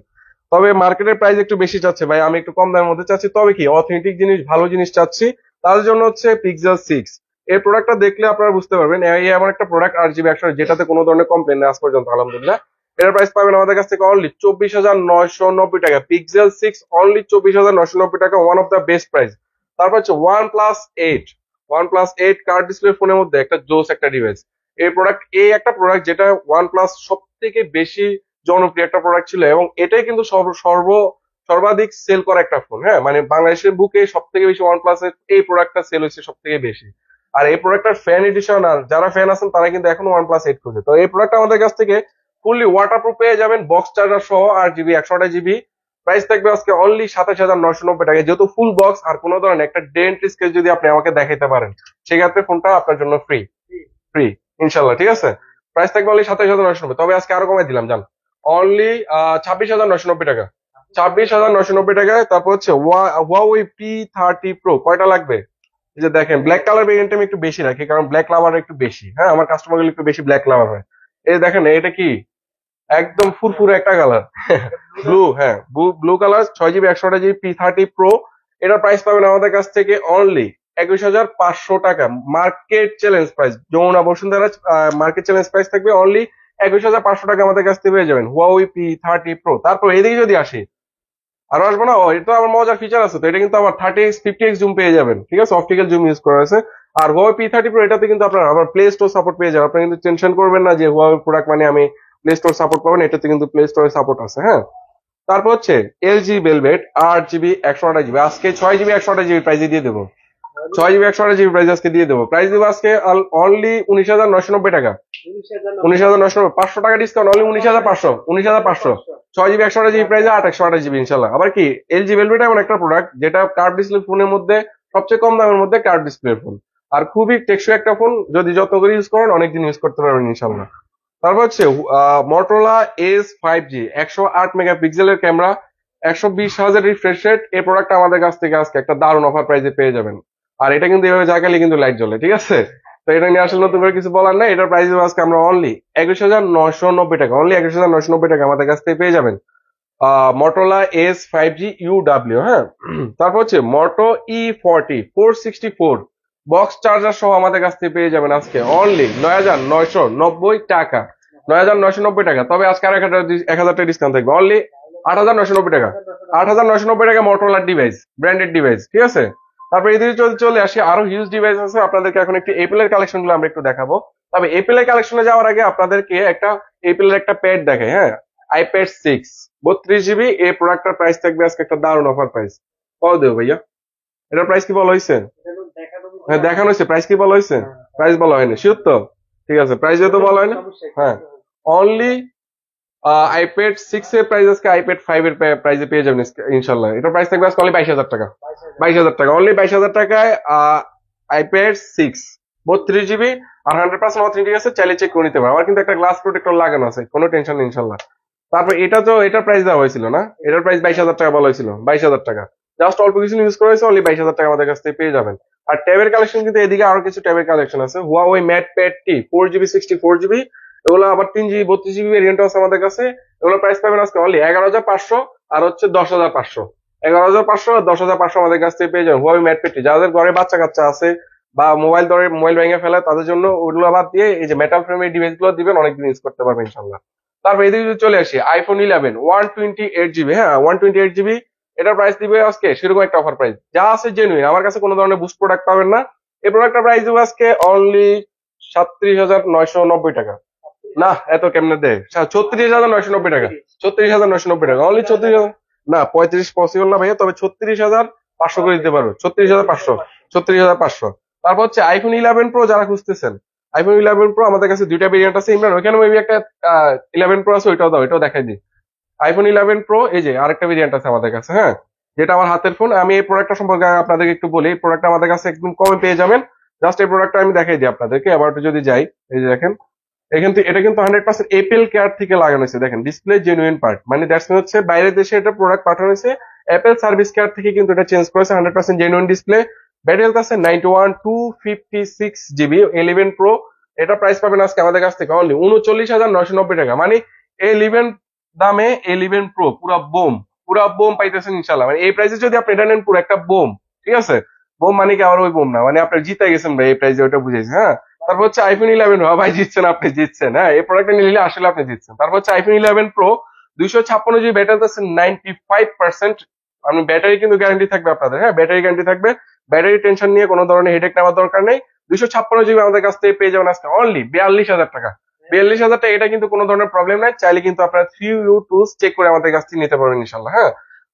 তবে মার্কেটের প্রাইস একটু বেশি চাচ্ছে ভাই, আমি একটু কম দামের মধ্যে চাচ্ছি, তবে কি অথেন্টিক জিনিস ভালো জিনিস চাচ্ছি, তাদের জন্য হচ্ছে পিক্সেল 6। এই প্রোডাক্টটা দেখলে আপনারা বুঝতে পারবেন এই এমন একটা প্রোডাক্ট RGB 100 যেটাতে কোনো ধরনের কমপ্লেন নেই আজ পর্যন্ত আলহামদুলিল্লাহ। এটার প্রাইস পাবেন আমাদের কাছ থেকে অনলি 24,990 টাকা। পিক্সেল 6 অনলি 24,990 টাকা, one of the best price. তারপর হচ্ছে one plus eight card display ফোনের মধ্যে একটা জোস একটা ডিভাইস। এই একটা প্রোডাক্ট যেটা ওয়ান প্লাস সব থেকে বেশি জনপ্রিয় একটা প্রোডাক্ট ছিল, এবং এটাই কিন্তু সর্বাধিক সেল করা একটা ফোন। হ্যাঁ, মানে বাংলাদেশের বুকে সব থেকে বেশি ওয়ান প্লাস এর এই প্রোডাক্টটা সেল হয়েছে সব থেকে বেশি। আর এই প্রোডাক্টটার ফ্যান এডিশন, আর যারা ফ্যান আছেন তারা কিন্তু এখন OnePlus 8 খুঁজে। তো এই প্রোডাক্ট আমাদের কাছ থেকে ফুললি ওয়াটারপ্রুফ পেয়ে যাবেন, বক্স চার্জার সহ, 8 জিবি 128 জিবি। প্রাইস থাকবে আজকে অনলি 27,990 টাকা, যেহেতু ফুল বক্স। আর কোনো ধরনের একটা ডেন্ট স্কেচ যদি আপনি আমাকে দেখাইতে পারেন, সেক্ষেত্রে ফোনটা আপনার জন্য ফ্রি। ফ্রি ইনশাল্লাহ, ঠিক আছে। প্রাইস থাকবে অনলি 27,990, তবে আজকে আরো কমাই দিলাম, জান। অনলি 26,990 টাকা। 26,990 টাকায়। তারপর হচ্ছে Huawei P30 Pro, কয়টা লাগবে? এই যে দেখেন, ব্ল্যাক কালার ভেরিয়েন্ট আমি একটু বেশি রাখি, কারণ ব্ল্যাক লাভার একটু বেশি। হ্যাঁ, আমার কাস্টমার গুলো একটু বেশি ব্ল্যাক লাভার হয়। এই দেখেন, এটা কি একদম ফুরফুরে একটা কালার, ব্লু। হ্যাঁ, blue colour, 6 GB 128 GB P30 Pro। এটার প্রাইস পাবেন আমাদের কাছ থেকে অনলি 21,500 টাকা। Market challenge price, Jamuna Bashundhara market challenge price থাকবে অনলি 21,500 টাকা। আমাদের কাছ থেকে পেয়ে যাবেন Huawei P30 Pro। তারপর এদিকে যদি আসি, আরো আসবো না, এটা তো আমার মজার ফিচার আছে। তো এটা কিন্তু আবার 30x 50x জুম পেয়ে যাবেন, ঠিক আছে, অপটিক্যাল জুম ইউজ করা আছে। আর Huawei P30 Pro এটাতে কিন্তু আপনার আবার প্লে স্টোর সাপোর্ট পেয়ে যাবেন। আপনারা কিন্তু টেনশন করবেন না যে Huawei প্রোডাক্ট মানে আমি প্লে স্টোর সাপোর্ট পাবেন, এটাতে কিন্তু প্লে স্টোরের সাপোর্ট আছে। হ্যাঁ, তারপর হচ্ছে LG Velvet 8 জিবি 128 জিবি, আজকে 6 জিবি 128 জিবি প্রাইজে দিয়ে দেবো। 6 জিবি 128 জিবি প্রাইস আজকে দিয়ে দেবো। প্রাইস দেবো আজকে অনলি 19,990 টাকা। 19,990, 500 টাকা ডিসকাউন্ট, অনলি 19,500। 19,500, 6 জিবি 128 জিবি প্রাইসে 8 128 জিবি ইনশাল্লাহ। আবার কি এলজি ভেলভেট এমন একটা প্রোডাক্ট যেটা কার্ভ ডিসপ্লে ফোনের মধ্যে সবচেয়ে কম দামের মধ্যে কার্ভ ডিসপ্লে ফোন, আর খুবই টেকসই একটা ফোন। যদি যত্ন করে ইউজ করেন অনেকদিন ইউজ করতে পারবেন ইনশাল্লাহ। তারপর হচ্ছে Motorola S5G, 108 মেগাপিক্সেলের ক্যামেরা, 120 হার্জ রিফ্রেশ রেট। এই প্রোডাক্টটা আমাদের কাছ থেকে আজকে একটা দারুণ অফার প্রাইসে পেয়ে যাবেন। আর এটা কিন্তু এভাবে জাগালে কিন্তু লাইট জ্বলে, ঠিক আছে। তো এটা নিয়ে আসলে নতুন করে কিছু বলার নাই। এটার প্রাইস আজকে আমরা অনলি 21,990 টাকা। অনলি 21,990 টাকা আমাদের কাছ থেকে পেয়ে যাবেন Motorola S5G UW। হ্যাঁ, তারপর হচ্ছে Moto E40 464 বক্স চার্জার সহ আমাদের কাছ থেকে পেয়ে যাবেন আজকে অনলি 9,990 টাকা। 9,990 টাকা, তবে আজকে আর 1,000 টাকা ডিসকাউন্ট থাকবে, অনলি 8,990 টাকা। 8,990 টাকা Motorola ডিভাইস, ব্র্যান্ডেড ডিভাইস, ঠিক আছে। তারপর এদিকে চলে আসি, আরো হিউজ ডিভাইস আছে। আপনাদেরকে এখন একটু এপেলের কালেকশন গুলো আমরা একটু দেখাবো। তবে এপেলের কালেকশনে যাওয়ার আগে আপনাদেরকে একটা এপেলের একটা প্যাড দেখাই। হ্যাঁ, iPad 6 32 জিবি। এই প্রোডাক্টটার প্রাইস থাকবে আজকে একটা দারুণ অফার প্রাইস। কত দেবো ভাইয়া? এটার প্রাইস কি বলা হয়েছে? হ্যাঁ, দেখানো হয়েছে। প্রাইস কি বলা হয়েছে? প্রাইস বলা হয়নি, শিওর তো? ঠিক আছে, প্রাইস যেহেতু বলা হয়নি, হ্যাঁ, অনলি iPad 6 এর প্রাইস আজকে iPad 5 এর প্রাইসে পেয়ে যাবেন ইনশাল্লাহ। এটার প্রাইস থাকবে আজকে অনলি 22,000 টাকা। 22,000 টাকা, অনলি 22,000 টাকায় iPad 6 32 জিবি। আর 100% অথেন্টিক আছে, চাইলে চেক করে নিতে পারেন। আমার কিন্তু একটা গ্লাস প্রোটেক্টর লাগানো আছে, কোনো টেনশন নেই ইনশাল্লাহ। তারপর এটার প্রাইস দেওয়া হয়েছিল না, এটার প্রাইস 22,000 টাকা বলা হয়েছিল। 22,000 টাকা, জাস্ট অল্প কিছু ইউজ করা হয়েছে, অনলি 22,000 টাকা আমাদের কাছ থেকে পেয়ে যাবেন। আর ট্যাবের কালেকশন কিন্তু এদিকে আরো কিছু ট্যাবের কালেকশন আছে। Huawei MatePad T 4 GB 64 GB, এগুলো আবার 3 জিবি 32 জিবি ভেরিয়েন্ট আছে আমাদের কাছে। এগুলো প্রাইস পাবেন আজকে অনলি 11,500 আর হচ্ছে 10,500। 11,500 আর 10,500 আমাদের কাছ থেকে পেয়ে যাবেন Huawei MatePad T। যাদের ঘরে বাচ্চা কাচ্চা আছে বা মোবাইল ভেঙে ফেলে, তাদের জন্য ওগুলো বাদ দিয়ে এই যে মেটাল ফ্রেমের ডিভাইস গুলো দিবেন, অনেকদিন ইউজ করতে পারবেন ইনশাল্লাহ। তারপর এদিকে যদি চলে আসি, iPhone 11 128 জিবি। হ্যাঁ, 128 জিবি, এটার প্রাইস দিবে আজকে সেরকম একটা অফার প্রাইস, যা আছে জেনুইন। আমার কাছে কোনো ধরনের বুস্ট প্রোডাক্ট পাবেন না। এই প্রোডাক্টটার প্রাইস দেবো আজকে অনলি 37,990 টাকা। না, এত কেমনে দেয়? 36,990 টাকা। 36,990 টাকা, অনলি 36,000। না, 35 পসিবল না ভাইয়া, তবে 36,500 করে দিতে পারবো। 36,500, 36,500। তারপর হচ্ছে iPhone 11 Pro যারা খুঁজতেছেন, iPhone 11 Pro আমাদের কাছে দুইটা ভেরিয়েন্ট আছে। ইমরান, ওইখানে মেবি একটা 11 Pro আছে, ওইটাও দাও, এটাও দেখাই দিই। iPhone 11 Pro, এই যে আরেকটা ভেরিয়েন্ট আছে আমাদের কাছে। হ্যাঁ, যেটা আমার হাতের ফোন। আমি এই প্রোডাক্টটা সম্পর্কে আপনাদেরকে একটু বলি। এই প্রোডাক্টটা আমাদের কাছে একদম কমে পেয়ে যাবেন। জাস্ট এই প্রোডাক্টটা আমি দেখাই দিই আপনাদেরকে। আবার একটু যদি যাই, এই যে দেখেন, এটা কিন্তু 100% এপেল কেয়ার থেকে লাগানো হয়েছে। দেখেন, ডিসপ্লে জেনুইন পার্ট, মানে দ্যাটস মিন হচ্ছে বাইরের দেশে এটা প্রোডাক্ট পাঠানো হয়েছে, অ্যাপেল সার্ভিস কেয়ার থেকে কিন্তু এটা চেঞ্জ করেছে, 100% জেনুইন ডিসপ্লে। ব্যাটারি হেলথ আছে 91, 256 জিবি 11 প্রো। এটা প্রাইস পাবেন আজকে আমাদের কাছ থেকে অনলি 39,990 টাকা। মানে 11 দামে 11 প্রো পুরা বোম পাইতেছেন ইনশাল্লাহ। মানে এই প্রাইসে যদি আপনি এটা নেন পুরো একটা বোম, ঠিক আছে। বোম মানে কি আবার ওই বোম না, মানে আপনি জিতে গেছেন ভাই এই প্রাইসে, ওটা বুঝেছি। হ্যাঁ, তারপর হচ্ছে আইফোন 11, ভাই জিতছেন, আপনি জিতছেন। হ্যাঁ, এই প্রোডাক্টটা নিলে আসলে আপনি জিতছেন। তারপর হচ্ছে আইফোন 11 প্রো 256 জিবি ব্যাটারি আছে 95%। আমি ব্যাটারি কিন্তু গ্যারান্টি থাকবে আপনাদের, হ্যাঁ ব্যাটারি গ্যারান্টি থাকবে। ব্যাটারি টেনশন নিয়ে কোনো ধরনের হেডেক নেওয়ার দরকার নেই। 256 জিবি আমাদের কাছ থেকে পেয়ে যাবেন আজকে অনলি 42,000 টাকা। 42,000 টাকা, এটা কিন্তু কোনো ধরনের প্রবলেম নাই। চাইলে কিন্তু আপনারা 3U টুলস চেক করে আমাদের কাছ থেকে নিতে পারবেন ইনশাল্লাহ। হ্যাঁ,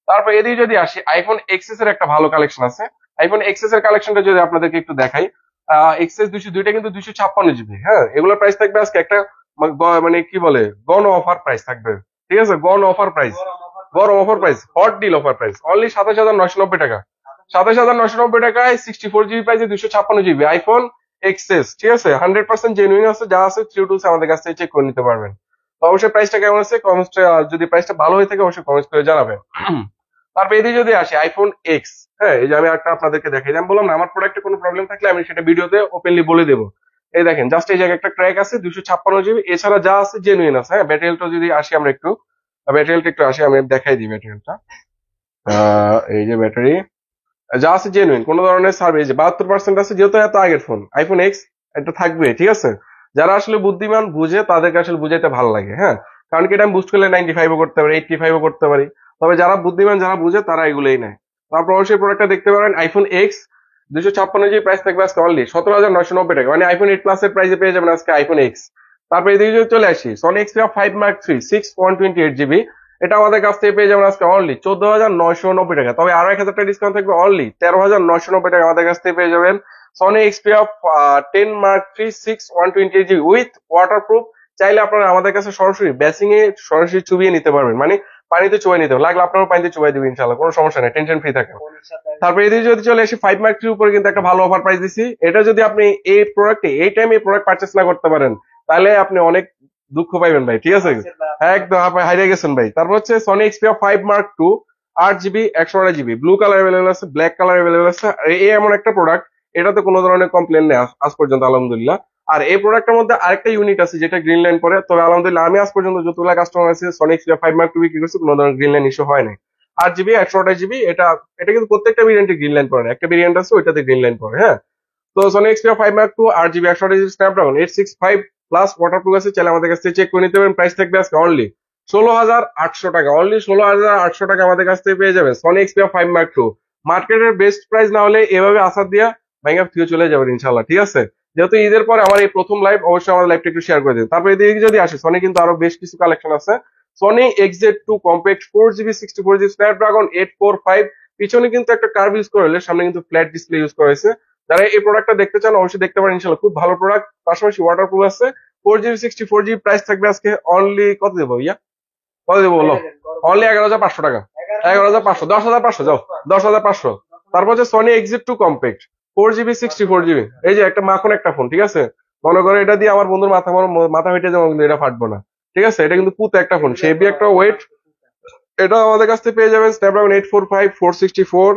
তারপর এদিকে যদি আসি, আইফোন এক্সএস এর একটা ভালো কালেকশন আছে। আইফোন এক্সএস এর কালেকশনটা যদি আপনাদেরকে একটু দেখাই, এক্সএস 202টা কিন্তু 256 জিবি। হ্যাঁ, এগুলোর প্রাইস থাকবে আজকে একটা মানে কি বলে গণ অফার প্রাইস থাকবে, ঠিক আছে। গণ অফার প্রাইস, গরম offer price, hot deal offer price only 27,990 টাকা। 27,990 টাকায় 64 জিবি প্রাইসে 256 জিবি আইফোন এক্সএস, ঠিক আছে। 100% জেনুইন আছে, যা আছে থ্রি টুলস আমাদের কাছ থেকে চেক করে নিতে পারবেন। তো অবশ্যই প্রাইসটা কেমন আছে কমেন্ট, যদি প্রাইসটা ভালো হয়ে থাকে অবশ্যই কমেন্ট করে জানাবেন। তারপর এদিকে যদি আসি আইফোন এক্স, হ্যাঁ এই যে আমি একটা আপনাদেরকে দেখাই, আমি বললাম না আমার প্রোডাক্টে কোনো প্রবলেম থাকলে আমি সেটা ভিডিওতে ওপেনলি বলে দেবো। এই দেখেন জাস্ট এই জায়গায় একটা ক্র্যাক আছে 256 জিবি, এছাড়া যা আছে জেনুইন আছে। হ্যাঁ, ব্যাটারিটা যদি আসি আমরা একটু, ব্যাটারিটা একটু আসি, আমি দেখাই দিই ব্যাটারিটা। এই যে ব্যাটারি যা আছে জেনুইন, কোনো ধরনের সার্ভিস 72% আছে, যেহেতু এত আগের ফোন আইফোন এক্স, এটা থাকবে, ঠিক আছে। যারা আসলে বুদ্ধিমান বুঝে তাদেরকে আসলে বুঝাইতে ভালো লাগে। হ্যাঁ, কারণ কি এটা আমি বুস্ট করলে 95ও করতে পারি, 85ও করতে পারি। তবে যারা বুদ্ধিমান যারা বুঝে তারা এগুলোই নেয়। তারপর অবশ্যই প্রোডাক্টটা দেখতে পারেন আইফোন এক্স 256 জিবি প্রাইস থাকবে আজকে অনলি 17,990 টাকা। মানে আইফোন 8 প্লাস এর প্রাইসে পেয়ে যাবেন আজকে আইফোন এক্স। তারপর এদিকে যদি চলে আসি সনি এক্সপিরিয়া 5 মার্ক 3 128 জিবি, এটা আমাদের কাছ থেকে পেয়ে যাবেন আজকে অনলি 14,990 টাকা। তবে আরো 1,000 টাকা ডিসকাউন্ট থাকবে, অনলি 13,990 টাকা আমাদের কাছ থেকে পেয়ে যাবেন Sony Xperia 10 mark 3 128 GB with waterproof. চাইলে আপনারা আমাদের কাছে সরাসরি বেসিং এ সরাসরি চুবিয়ে নিতে পারবেন, মানে পানিতে চুবাই নিতে হবে, লাগলে আপনারও পানিতে চুবাই দিবেন ইনশাল্লাহ, কোনো সমস্যা নেই, টেনশন ফ্রি থাকে। তারপর এদিকে যদি চলে আসি 5 মার্ক 3 উপরে কিন্তু একটা ভালো অফার প্রাইস দিছি। এটা যদি আপনি এই প্রোডাক্টে এই টাইমে এই প্রোডাক্ট পারচেস না করতে পারেন তাহলে আপনি অনেক দুঃখ পাইবেন ভাই, ঠিক আছে। একদম আপনি হারিয়ে গেছেন ভাই। তারপর হচ্ছে Sony Xperia 5 mark 2 8 GB 128 GB, blue colour available আছে, ব্ল্যাক কালার অ্যাভেলেবল আছে। আর এই এমন একটা প্রোডাক্ট, এটাতে কোনো ধরনের কমপ্লেন নেই আজ পর্যন্ত আলহামদুলিল্লাহ। আর এই প্রোডাক্টের মধ্যে আরেকটা ইউনিট আছে যেটা গ্রিন লাইন পরে, তবে আলহামদুলিল্লাহ আমি আজ পর্যন্ত যতগুলো কাস্টমার আছে সনি এক্সপিরিয়া 5 মার্ক 2 বিক্রি করছি, কোনো ধরনের গ্রিন লাইন ইস্যু হয় নাই। 8 জিবি 128 জিবি, এটা এটা কিন্তু প্রত্যেকটা ভেরিয়েন্টে গ্রিন লাইন পড়ে না, একটা ভেরিয়েন্ট আছে ওইটাতে গ্রিন লাইন পড়ে। হ্যাঁ, তো Sony Xperia 5 mark 2 8 GB 128 GB Snapdragon 865 plus waterproof আছে, চাইলে আমাদের কাছ থেকে চেক করে নিতে পারেন। প্রাইস থাকবে আজকে অনলি 16,800 টাকা, অনলি 16,800 টাকা আমাদের কাছ থেকে পেয়ে যাবেন সনি এক্সপিরিয়া 5 মার্ক 2। মার্কেটের বেস্ট প্রাইস না হলে এভাবে আসার দিয়া ভাইঙ্গা ফিরে চলে যাবেন ইনশাল্লাহ, ঠিক আছে। যেহেতু ঈদের পরে আমার এই প্রথম লাইভ, অবশ্যই আমার লাইভটা একটু শেয়ার করে দিন। তারপরে এদিকে যদি আসে সনি কিন্তু আরো বেশ কিছু কালেকশন আছে। Sony XZ 2 compact 4 GB 64 GB Snapdragon 845, পিছনে কিন্তু একটা কার্ভ ইউজ করা হলে সামনে কিন্তু ফ্ল্যাট ডিসপ্লে ইউজ করা হয়েছে। যারা এই প্রোডাক্টটা দেখতে চান অবশ্যই দেখতে পারেন ইনশাল্লাহ, খুব ভালো প্রোডাক্ট, পাশাপাশি ওয়াটারপ্রুফ আছে। 4 জিবি 64 জিবি প্রাইস থাকবে আজকে অনলি কত দেবো ইয়া, কত দেবো বলো, অনলি 11,500 টাকা। 11,500, 10,500 যাও, 10,500। তারপর হচ্ছে Sony exit 2 compact 4 GB 64 GB, এই যে একটা মাখন একটা ফোন, ঠিক আছে। মনে করো এটা দিয়ে আমার বন্ধুর মাথা হেঁটে যাবো কিন্তু এটা ফাটবো না, ঠিক আছে। এটা কিন্তু পুত একটা ফোন, সেবি একটা ওয়েট। এটা আমাদের কাছ থেকে পেয়ে যাবেন স্ন্যাপড্রাগন 845 464,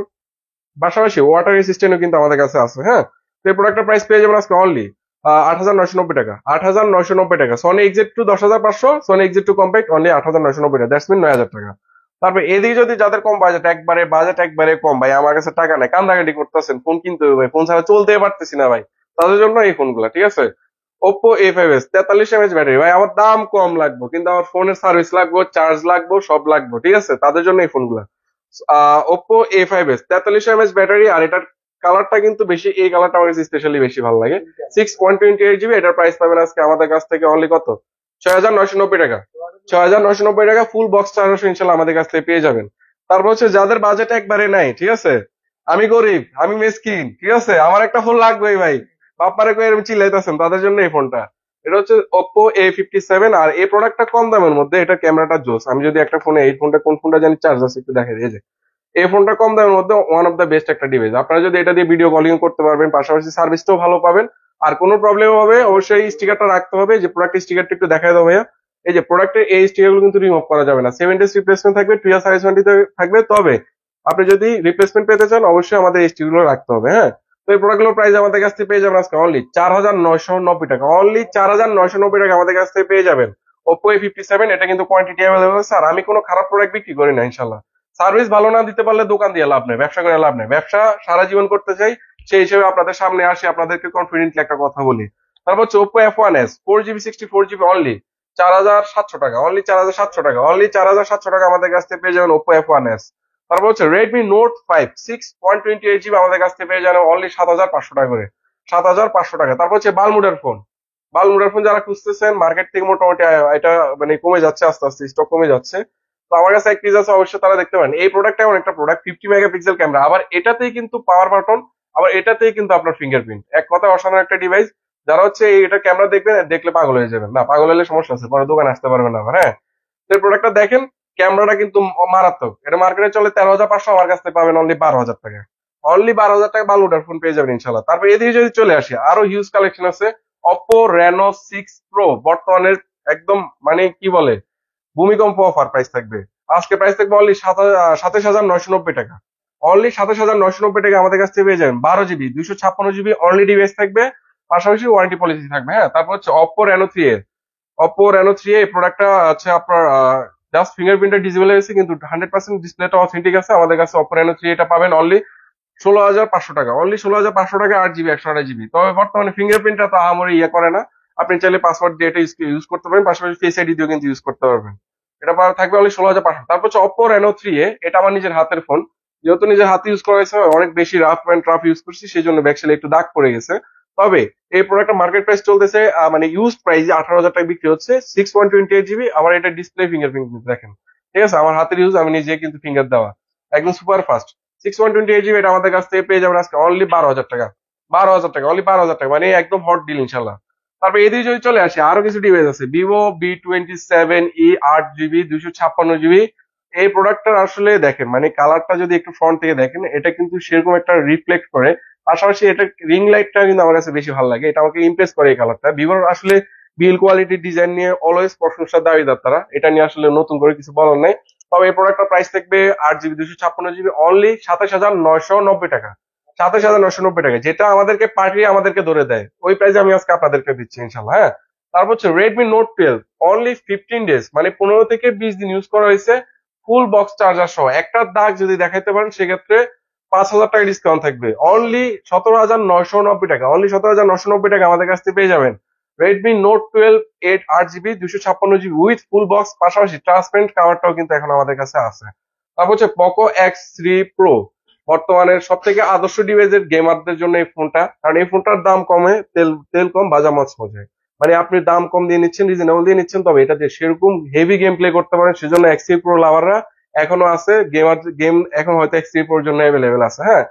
পাশাপাশি ওয়াটার রেসিস্ট্যান্টও কিন্তু আমাদের কাছে আছে। হ্যাঁ, তো এই প্রোডাক্টের প্রাইস পেয়ে যাবেন আজকে অনলি 8,990 টাকা। 8,990 টাকা Sony exit 2 10,500, Sony exit 2 compact only 8,990 টাকা, দ্যাটস মিন 9,000 টাকা। তারপর এদিকে যদি যাদের কম বাজেট, বাজেট একবারে কম, ভাই আমার কাছে টাকা নাই, কান্দাকাটি করতেছেন, ফোন কিনতে হবে ভাই, ফোন ছাড়া চলতে পারতেছি না ভাই, তাদের জন্য এই ফোনগুলো, ঠিক আছে। ওপ্পো A5s 43 mAh ব্যাটারি, ভাই আমার দাম কম লাগবে কিন্তু আমার ফোনের সার্ভিস লাগবে, চার্জ লাগবে, সব লাগবে, ঠিক আছে, তাদের জন্য এই ফোনগুলো। ওপ্পো A5s 43 mAh ব্যাটারি, আর এটার কালারটা কিন্তু বেশি, এই কালারটা আমার কাছে স্পেশালি বেশি ভালো লাগে। 6.28 জিবি, এটার প্রাইস পাবেন আজকে আমাদের কাছ থেকে অনলি কত, 6,990 টাকা। 6,990 টাকা ফুল বক্স চার্জ ইনশাল্লাহ আমাদের কাছ থেকে পেয়ে যাবেন। তারপর হচ্ছে যাদের বাজেট একবারে নাই, ঠিক আছে, আমি গরিব, আমি মেসকিন, ঠিক আছে, আমার একটা ফোন লাগবেই ভাই, বাপ্পারে কই এরকম চিল্লাইতেছেন, তাদের জন্য এই ফোনটা। এটা হচ্ছে ওপ্পো A57, আর এই প্রোডাক্টটা কম দামের মধ্যে, এটা ক্যামেরাটা জোস। আমি যদি একটা ফোনে, এই ফোনটা কোন ফোনটা জানি চার্জ আছে একটু দেখে দিই, এই ফোনটা কম দামের মধ্যে ওয়ান অফ দ্য বেস্ট একটা ডিভাইস। আপনারা যদি এটা দিয়ে ভিডিও কলিং করতে পারবেন, পাশাপাশি সার্ভিসটাও ভালো পাবেন। আর কোনো প্রবলেম হবে অবশ্যই স্টিকারটা রাখতে হবে, যে প্রোডাক্ট স্টিকারটা একটু দেখাই দাও ভাইয়া। এই যে প্রোডাক্টের এই স্টিকার গুলো কিন্তু রিমুভ করা যাবে না, 7 days রিপ্লেসমেন্ট থাকবে, 2 years সার্ভিস ওয়ারেন্টি থাকবে। তবে আপনি যদি রিপ্লেসমেন্ট পেতে চান অবশ্যই আমাদের এইচটি গুলো রাখতে হবে। হ্যাঁ, তো এই প্রোডাক্ট গুলোর প্রাইস আমাদের কাছ থেকে পেয়ে যাবেন আজকে অনলি 4,990 টাকা। অনলি 4,990 টাকা আমাদের কাছ থেকে পেয়ে যাবেন Oppo A57। এটা কিন্তু কোয়ান্টিটি অ্যাভেলেবল আছে। আর আমি কোনো খারাপ প্রোডাক্ট বিক্রি করি না ইনশাল্লাহ। সার্ভিস ভালো না দিতে পারলে দোকান দিয়ে লাভ নেই, ব্যবসা করে লাভ নেই। ব্যবসা সারা জীবন করতে চাই, সেই হিসেবে আপনাদের সামনে আসি, আপনাদেরকে কনফিডেন্টলি একটা কথা বলি। তারপর হচ্ছে Oppo F1s 4GB 64GB only 4,700 টাকা। অনলি 4,700 টাকা। অনলি 4,700 টাকা আমাদের কাছ থেকে পেয়ে যাবেন Oppo F1s। তারপর হচ্ছে Redmi Note 5 6.28GB আমাদের কাছ থেকে পেয়ে যাবেন অনলি 7,500 টাকা করে। 7,500 টাকা। তারপর হচ্ছে বালমুডার ফোন। বালমুডার ফোন যারা খুঁজতেছেন মার্কেট থেকে মোটামুটি এটা মানে কমে যাচ্ছে, আস্তে আস্তে স্টক কমে যাচ্ছে। তো আমার কাছে এক পিস আছে, অবশ্যই তারা দেখতে পারেন। এই প্রোডাক্টটা এমন একটা প্রোডাক্ট, 50 মেগাপিক্সেল ক্যামেরা, আবার এটাতেই কিন্তু পাওয়ার বাটন, আবার এটাতেই কিন্তু আপনার ফিঙ্গারপ্রিন্ট। এক কথায় অসাধারণ একটা ডিভাইস। যারা হচ্ছে এটা ক্যামেরা দেখবেন, দেখলে পাগল হয়ে যাবেন। না, পাগল হলে সমস্যা আছে, পরে দোকানে আসতে পারবেন না আবার। হ্যাঁ, তো এই প্রোডাক্টটা দেখেন, ক্যামেরাটা কিন্তু মারাত্মক। এটা মার্কেটে চলে 13,500, আমার কাছ থেকে পাবেন অনলি 12,000 টাকা। অনলি 12,000 টাকা বালুটার ফোন পেয়ে যাবেন ইনশাল্লাহ। তারপর এদিকে যদি চলে আসি, আরো হিউজ কালেকশন আছে। Oppo Reno 6 Pro বর্তমানে একদম মানে কি বলে ভূমিকম্প অফার প্রাইস থাকবে। আজকে প্রাইস থাকবে অনলি 27,990 টাকা। অনলি 27,990 টাকা আমাদের কাছ থেকে পেয়ে যাবেন 12GB 256GB অনলি ডিভাইস থাকবে, পাশাপাশি ওয়ারেন্টি পলিসি থাকবে। হ্যাঁ, তারপর হচ্ছে Oppo Reno 3A এই প্রোডাক্টটা আছে আপনার জাস্ট ফিঙ্গারপ্রিন্টের ডিসপ্লে হয়েছে, কিন্তু 100% ডিসপ্লেটা অথেন্টিক আছে। আমাদের কাছে Oppo Reno 3 এটা পাবেন অনলি 16,500 টাকা। অনলি 16,500 টাকা, 8GB 128GB। তবে বর্তমানে ফিঙ্গারপ্রিন্টটা তো আহামরি ইয়ে করে না। আপনি চাইলে পাসওয়ার্ড দিয়ে এটা ইউজ করতে পারেন, পাশাপাশি ফেস আইডি দিয়েও কিন্তু ইউজ করতে পারবেন। এটা থাকবে অনলি 16,500। তারপর হচ্ছে Oppo Reno 3A, এটা আমার নিজের হাতের ফোন। যেহেতু নিজের হাতে ইউজ করা হয়েছে, অনেক বেশি রাফ অ্যান্ড টাফ ইউজ করছি, সেই জন্য ব্যাকসাইডে একটু দাগ পড়ে গেছে। তবে এই প্রোডাক্টের মার্কেট প্রাইস চলতেছে মানে ইউজ প্রাইস 18,000 টাকা বিক্রি হচ্ছে। 6.28GB, আমার এটা ডিসপ্লে ফিঙ্গারপ্রিন্ট দেখেন। ঠিক আছে, আমার হাতের ইউজ, আমি নিজে কিন্তু ফিঙ্গার দেওয়া, একদম সুপার ফাস্ট। 6.28GB এটা আমাদের কাছ থেকে পেয়ে যাবেন আজকে অনলি 12,000 টাকা। 12,000 টাকা, অনলি 12,000 টাকা, মানে একদম হট ডিল ইনশাল্লাহ। তারপর এদিকে যদি চলে আসি, আরো কিছু ডিভাইস আছে। Vivo V27e 8GB 256GB। এই প্রোডাক্টটার আসলে দেখেন মানে কালারটা যদি একটু ফ্রন্ট থেকে দেখেন, এটা কিন্তু সেরকম একটা রিফ্লেক্ট করে। পাশাপাশি এটা রিং লাইটটা কিন্তু আমার কাছে বেশি ভালো লাগে, এটা আমাকে ইমপ্রেস করে এই কালারটা। ভিভোর আসলে বিল কোয়ালিটি ডিজাইন নিয়ে অলওয়েজ প্রশংসার দাবিদার তারা, এটা নিয়ে আসলে নতুন করে কিছু বলার নাই। তবে এই প্রোডাক্টটার প্রাইস থাকবে 8GB 256GB অনলি 27,990 টাকা। 27,990 টাকা, যেটা আমাদেরকে পার্টি আমাদেরকে ধরে দেয়, ওই প্রাইসে আমি আজকে আপনাদেরকে দিচ্ছি ইনশাল্লাহ। হ্যাঁ, তারপর হচ্ছে Redmi Note 12 অনলি 15 ডেজ, মানে 15 থেকে 20 দিন ইউজ করা হয়েছে, ফুল বক্স চার্জার সহ। একটা দাগ যদি দেখাইতে পারেন সেক্ষেত্রে 5,000 টাকা ডিসকাউন্ট থাকবে। অনলি 17,990 টাকা। অনলি 17,990 টাকা আমাদের কাছ থেকে পেয়ে যাবেন Redmi Note 12 8GB 256GB with full box, পাশাপাশি ট্রান্সপারেন্ট কাভারটাও কিন্তু এখন আমাদের কাছে আছে। তারপর হচ্ছে Poco X3 Pro, বর্তমানে সব থেকে আদর্শ ডিভাইসের গেমারদের জন্য এই ফোনটা, কারণ এই ফোনটার দাম কমে, তেল তেল কম বাজা মাছ মজে। মানে আপনি দাম কম দিয়ে নিচ্ছেন, রিজনেবল দিয়ে নিচ্ছেন, তবে এটা দিয়ে সেরকম হেভি গেম প্লে করতে পারেন। সেজন্য X3 Pro লাভাররা এখনো আছে, গেম এখন হয়তো X3 Pro এর জন্য অ্যাভেলেবেল আছে। হ্যাঁ,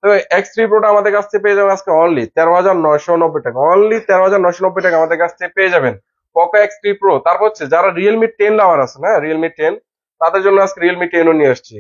তো X3 Pro টা আমাদের কাছ থেকে পেয়ে যাবেন আজকে অনলি 13,990 টাকা। অনলি 13,990 টাকা আমাদের কাছ থেকে পেয়ে যাবেন Poco X3 Pro। তারপর হচ্ছে যারা Realme 10 লাভার আছে না, Realme 10, তাদের জন্য আজকে Realme 10 ও নিয়ে আসছি।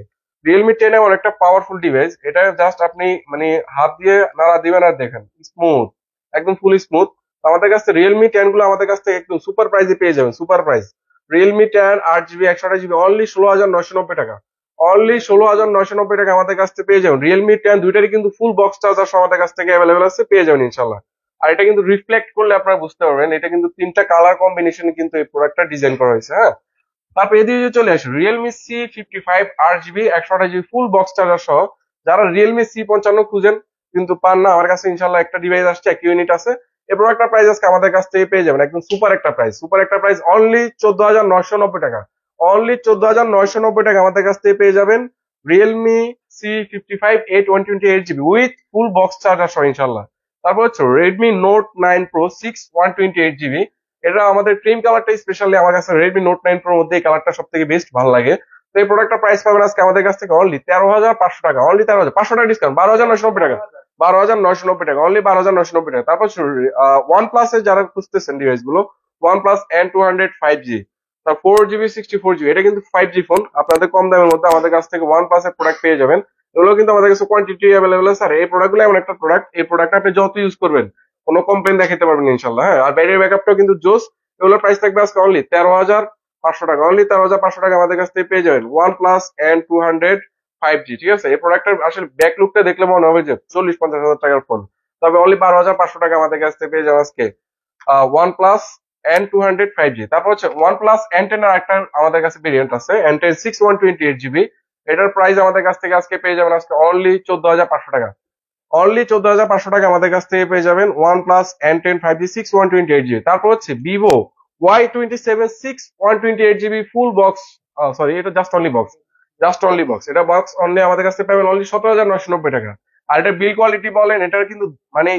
Realme 10 এমন একটা পাওয়ারফুল ডিভাইস, এটা জাস্ট আপনি মানে হাত দিয়ে নাড়া দিবেন আর দেখেন স্মুথ, একদম ফুল স্মুথ। আমাদের কাছে Realme 10 গুলো আমাদের কাছ থেকে একদম সুপার প্রাইসে পেয়ে যাবেন, super price. Realme 10 8GB 128GB only 16,990 টাকা। অনলি 16,990 টাকা আমাদের কাছ থেকে পেয়ে যাবেন Realme 10। দুইটারই কিন্তু ফুল বক্স চার্জার সহ আমাদের কাছ থেকে অ্যাভেলেবেল আছে, পেয়ে যাবেন ইনশাল্লাহ। আর এটা কিন্তু রিফ্লেক্ট করলে আপনারা বুঝতে পারবেন, এটা কিন্তু 3টা কালার কম্বিনেশনে কিন্তু এই প্রোডাক্টটা ডিজাইন করা হয়েছে। হ্যাঁ, তারপর এদিকে যদি চলে আসি Realme C55 8GB 128GB full box charger সহ। যারা Realme C55 খুঁজেন কিন্তু পান না, আমার কাছে ইনশাল্লাহ একটা ডিভাইস আসছে, একটা ইউনিট আছে। এই প্রোডাক্টটার প্রাইস আজকে আমাদের কাছ থেকে পেয়ে যাবেন একদম সুপার একটা প্রাইস, সুপার একটা প্রাইস অনলি 14,990 টাকা। অনলি 14,990 টাকা আমাদের কাছ থেকে পেয়ে যাবেন Realme C55 A128GB with full box charger সহ ইনশাল্লাহ। তারপর হচ্ছে Redmi Note 9 Pro 128GB। এটা আমাদের ক্রিম কালারটা স্পেশালি আমার কাছে Redmi Note 9 Pro মধ্যে এই কালারটা সব থেকে বেস্ট ভালো লাগে। তো এই প্রোডাক্টটা প্রাইস পাবেন আজকে আমাদের কাছ থেকে অনলি 13,500 টাকা। অনলি 13,500 টাকা ডিসকাউন্ট, 12,990 টাকা। 12,990 টাকা, অনলি 12,990 টাকা। তারপর ওয়ান প্লাস এর যারা খুঁজতেছেন ডিভাইস গুলো, OnePlus N200 5G, তার 4GB 64GB, এটা কিন্তু 5G ফোন। আপনাদের কম দামের মধ্যে আমাদের কাছ থেকে OnePlus এর প্রোডাক্ট পেয়ে যাবেন। এগুলো কিন্তু আমাদের কাছে কোয়ান্টিটি অ্যাভেলেবেল আছে। আর এই প্রোডাক্ট গুলো এমন একটা প্রোডাক্ট, এই প্রোডাক্ট আপনি যত ইউজ করবেন কোনো কমপ্লেন দেখাতে পারবেন না ইনশাল্লাহ। হ্যাঁ, আর ব্যাটারি ব্যাকআপটাও কিন্তু জোস। এগুলোর প্রাইস থাকবে আজকে অনলি 13,500 টাকা। অনলি 13,500 টাকা আমাদের কাছ থেকে পেয়ে যাবেন OnePlus N200 5G, ঠিক আছে? এই প্রোডাক্টের আসলে ব্যাক লুকটা দেখলে মনে হবে যে 40-50 হাজার টাকার ফোন, তবে অনলি 12,500 টাকা আমাদের কাছ থেকে পেয়ে যাবেন আজকে OnePlus N200 5G। তারপর হচ্ছে OnePlus N10 এর একটা আমাদের কাছে ভেরিয়েন্ট আছে, N10 6/128GB। এটার প্রাইস আমাদের কাছ থেকে আজকে পেয়ে যাবেন আজকে অনলি 14,500 টাকা। অনলি 14,500 টাকা আমাদের কাছ থেকে পেয়ে যাবেন OnePlus N10 5G 6/128GB। তারপর হচ্ছে Vivo Y27 6/128GB full box, sorry এটা জাস্ট অনলি বক্স, এটা বক্স অনলি আমাদের কাছে পাবেন অনলি 17,990 টাকা। আর এটা বিল কোয়ালিটি বলেন, এটার কিন্তু মানে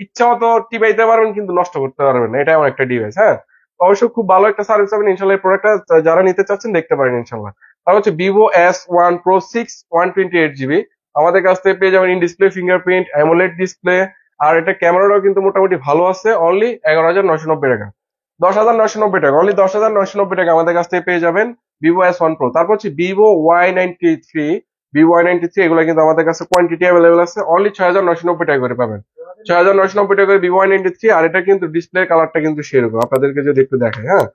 ইচ্ছা মতো টিপাইতে পারবেন কিন্তু নষ্ট করতে পারবেন না, এটা এমন একটা ডিভাইস। হ্যাঁ, অবশ্যই খুব ভালো একটা সার্ভিস পাবেন ইনশাল্লাহ। এই প্রোডাক্টটা যারা নিতে চাচ্ছেন দেখতে পারেন ইনশাল্লাহ। তারপর হচ্ছে Vivo S1 Pro 6/128GB আমাদের কাছ থেকে পেয়ে যাবেন in display fingerprint AMOLED display. আর এটা ক্যামেরাটাও কিন্তু মোটামুটি ভালো আছে, অনলি 11,990 টাকা, 10,990 টাকা, অনলি 10,990 টাকা আমাদের কাছ থেকে পেয়ে যাবেন Vivo S1 Pro। তারপর হচ্ছে Vivo Y93 এগুলো কিন্তু আমাদের কাছে কোয়ান্টিটি অ্যাভেলেবেল আছে, অনলি 6,990 টাকা করে পাবেন, 6,990 টাকা করে Vivo Y93। আর এটা কিন্তু ডিসপ্লে কালারটা কিন্তু সেরকম, আপনাদেরকে যদি একটু দেখাই। হ্যাঁ,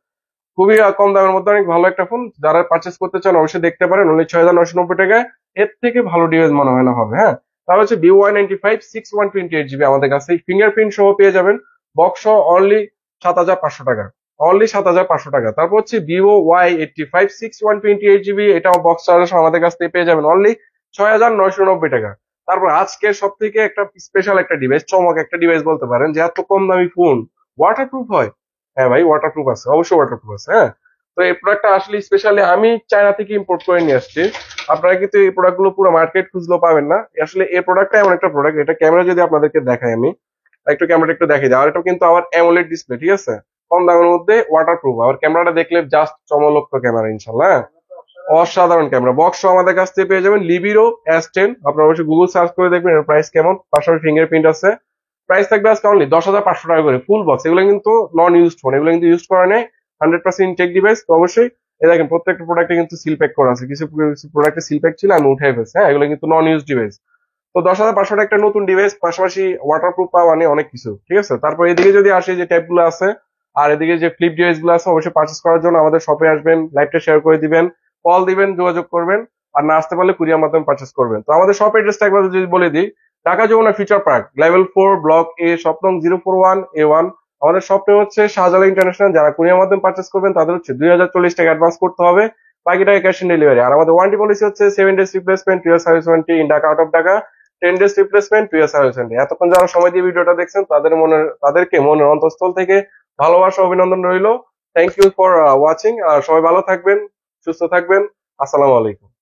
খুবই কম দামের মধ্যে অনেক ভালো একটা ফোন, যারা পারচেস করতে চান অবশ্যই দেখতে পারেন, অনলি 6,990 টাকায় এর থেকে ভালো ডিভাইস মনে হয় না হবে। হ্যাঁ, তাহলে হচ্ছে Vivo Y95 6/128GB আমাদের কাছে ফিঙ্গারপ্রিন্ট সহ পেয়ে যাবেন, বক্স সহ অনলি 7,500 টাকা, অনলি 7,500 টাকা। তারপর হচ্ছে Vivo Y85 6/128GB, এটাও বক্স চার্জ সহ আমাদের কাছ থেকে পেয়ে যাবেন অনলি 6,990 টাকা। তারপর আজকে সব থেকে একটা স্পেশাল একটা ডিভাইস, চমক একটা ডিভাইস বলতে পারেন, যে এত কম দামি ফোন ওয়াটারপ্রুফ হয়। হ্যাঁ ভাই, ওয়াটারপ্রুফ আছে, অবশ্যই ওয়াটারপ্রুফ আছে। হ্যাঁ, তো এই প্রোডাক্টটা আসলে স্পেশালি আমি চায়না থেকে ইম্পোর্ট করে নিয়ে আসছি। আপনারা কিন্তু এই প্রোডাক্ট গুলো পুরো মার্কেট খুঁজলেও পাবেন না। আসলে এই প্রোডাক্টটা এমন একটা প্রোডাক্ট, এটা ক্যামেরা যদি আপনাদেরকে দেখাই, আমি একটু ক্যামেরাটা একটু দেখাই দিই। আর এটা কিন্তু আমার অ্যামোলেড ডিসপ্লে, ঠিক আছে, কম দামের মধ্যে ওয়াটারপ্রুফ। আর ক্যামেরাটা দেখলে জাস্ট চমলক্ষ ক্যামেরা ইনশাল্লাহ। হ্যাঁ, অসাধারণ ক্যামেরা, বক্স আমাদের কাছ থেকে পেয়ে যাবেন লিবিরো S10। আপনারা অবশ্যই গুগল সার্চ করে দেখবেন এর প্রাইস কেমন, পাশাপাশি ফিঙ্গারপ্রিন্ট আছে। প্রাইস থাকবে আজকে অনলি 10,500 টাকা করে ফুল বক্স। এগুলো কিন্তু নন ইউজড ফোন, এগুলো কিন্তু ইউজ করা নেই, 100% ইনটেক ডিভাইস। তো অবশ্যই এই দেখেন প্রত্যেকটা প্রোডাক্টে কিন্তু সিল প্যাক করা আছে, কিছু কিছু প্রোডাক্টে সিল প্যাক ছিল আমি উঠাই ফেলছি। হ্যাঁ, এগুলো কিন্তু নন ইউজ ডিভাইস। তো 10,500 টাকা একটা নতুন ডিভাইস, পাশাপাশি ওয়াটারপ্রুফ পাওয়া মানে অনেক কিছু, ঠিক আছে। তারপর এদিকে যদি আসি, যে ট্যাব গুলো আছে আর এদিকে যে ফ্লিপ ডিভাইস গুলো আছে, অবশ্যই পার্চেস করার জন্য আমাদের শপে আসবেন, লাইভটা শেয়ার করে দিবেন, কল দিবেন, যোগাযোগ করবেন। আর না আসতে পারলে কুরিয়ার মাধ্যমে পার্চেস করবেন। তো আমাদের শপ অ্যাড্রেসটা একবার যদি বলে দিই, Dhaka Jamuna Future Park level 4 block A, shop নং 041A1। আমাদের শপে হচ্ছে শাহজালাল ইন্টারন্যাশনাল। যারা কুরিয়ার মাধ্যমে পার্চেস করবেন তাদের হচ্ছে 2,040 টাকা অ্যাডভান্স করতে হবে, বাকি টাকা ক্যাশ অন ডেলিভারি। আর আমাদের ওয়ারেন্টি পলিসি হচ্ছে 7 days replacement, 2 years service warranty in Dhaka out of Dhaka, 10 days replacement, 2 years service warranty. এতক্ষণ যারা সময় দিয়ে ভিডিওটা দেখছেন তাদেরকে মনের অন্তঃস্থল থেকে ভালোবাসা অভিনন্দন রইলো। Thank you for watching. আর সবাই ভালো থাকবেন, সুস্থ থাকবেন। আসসালামু আলাইকুম।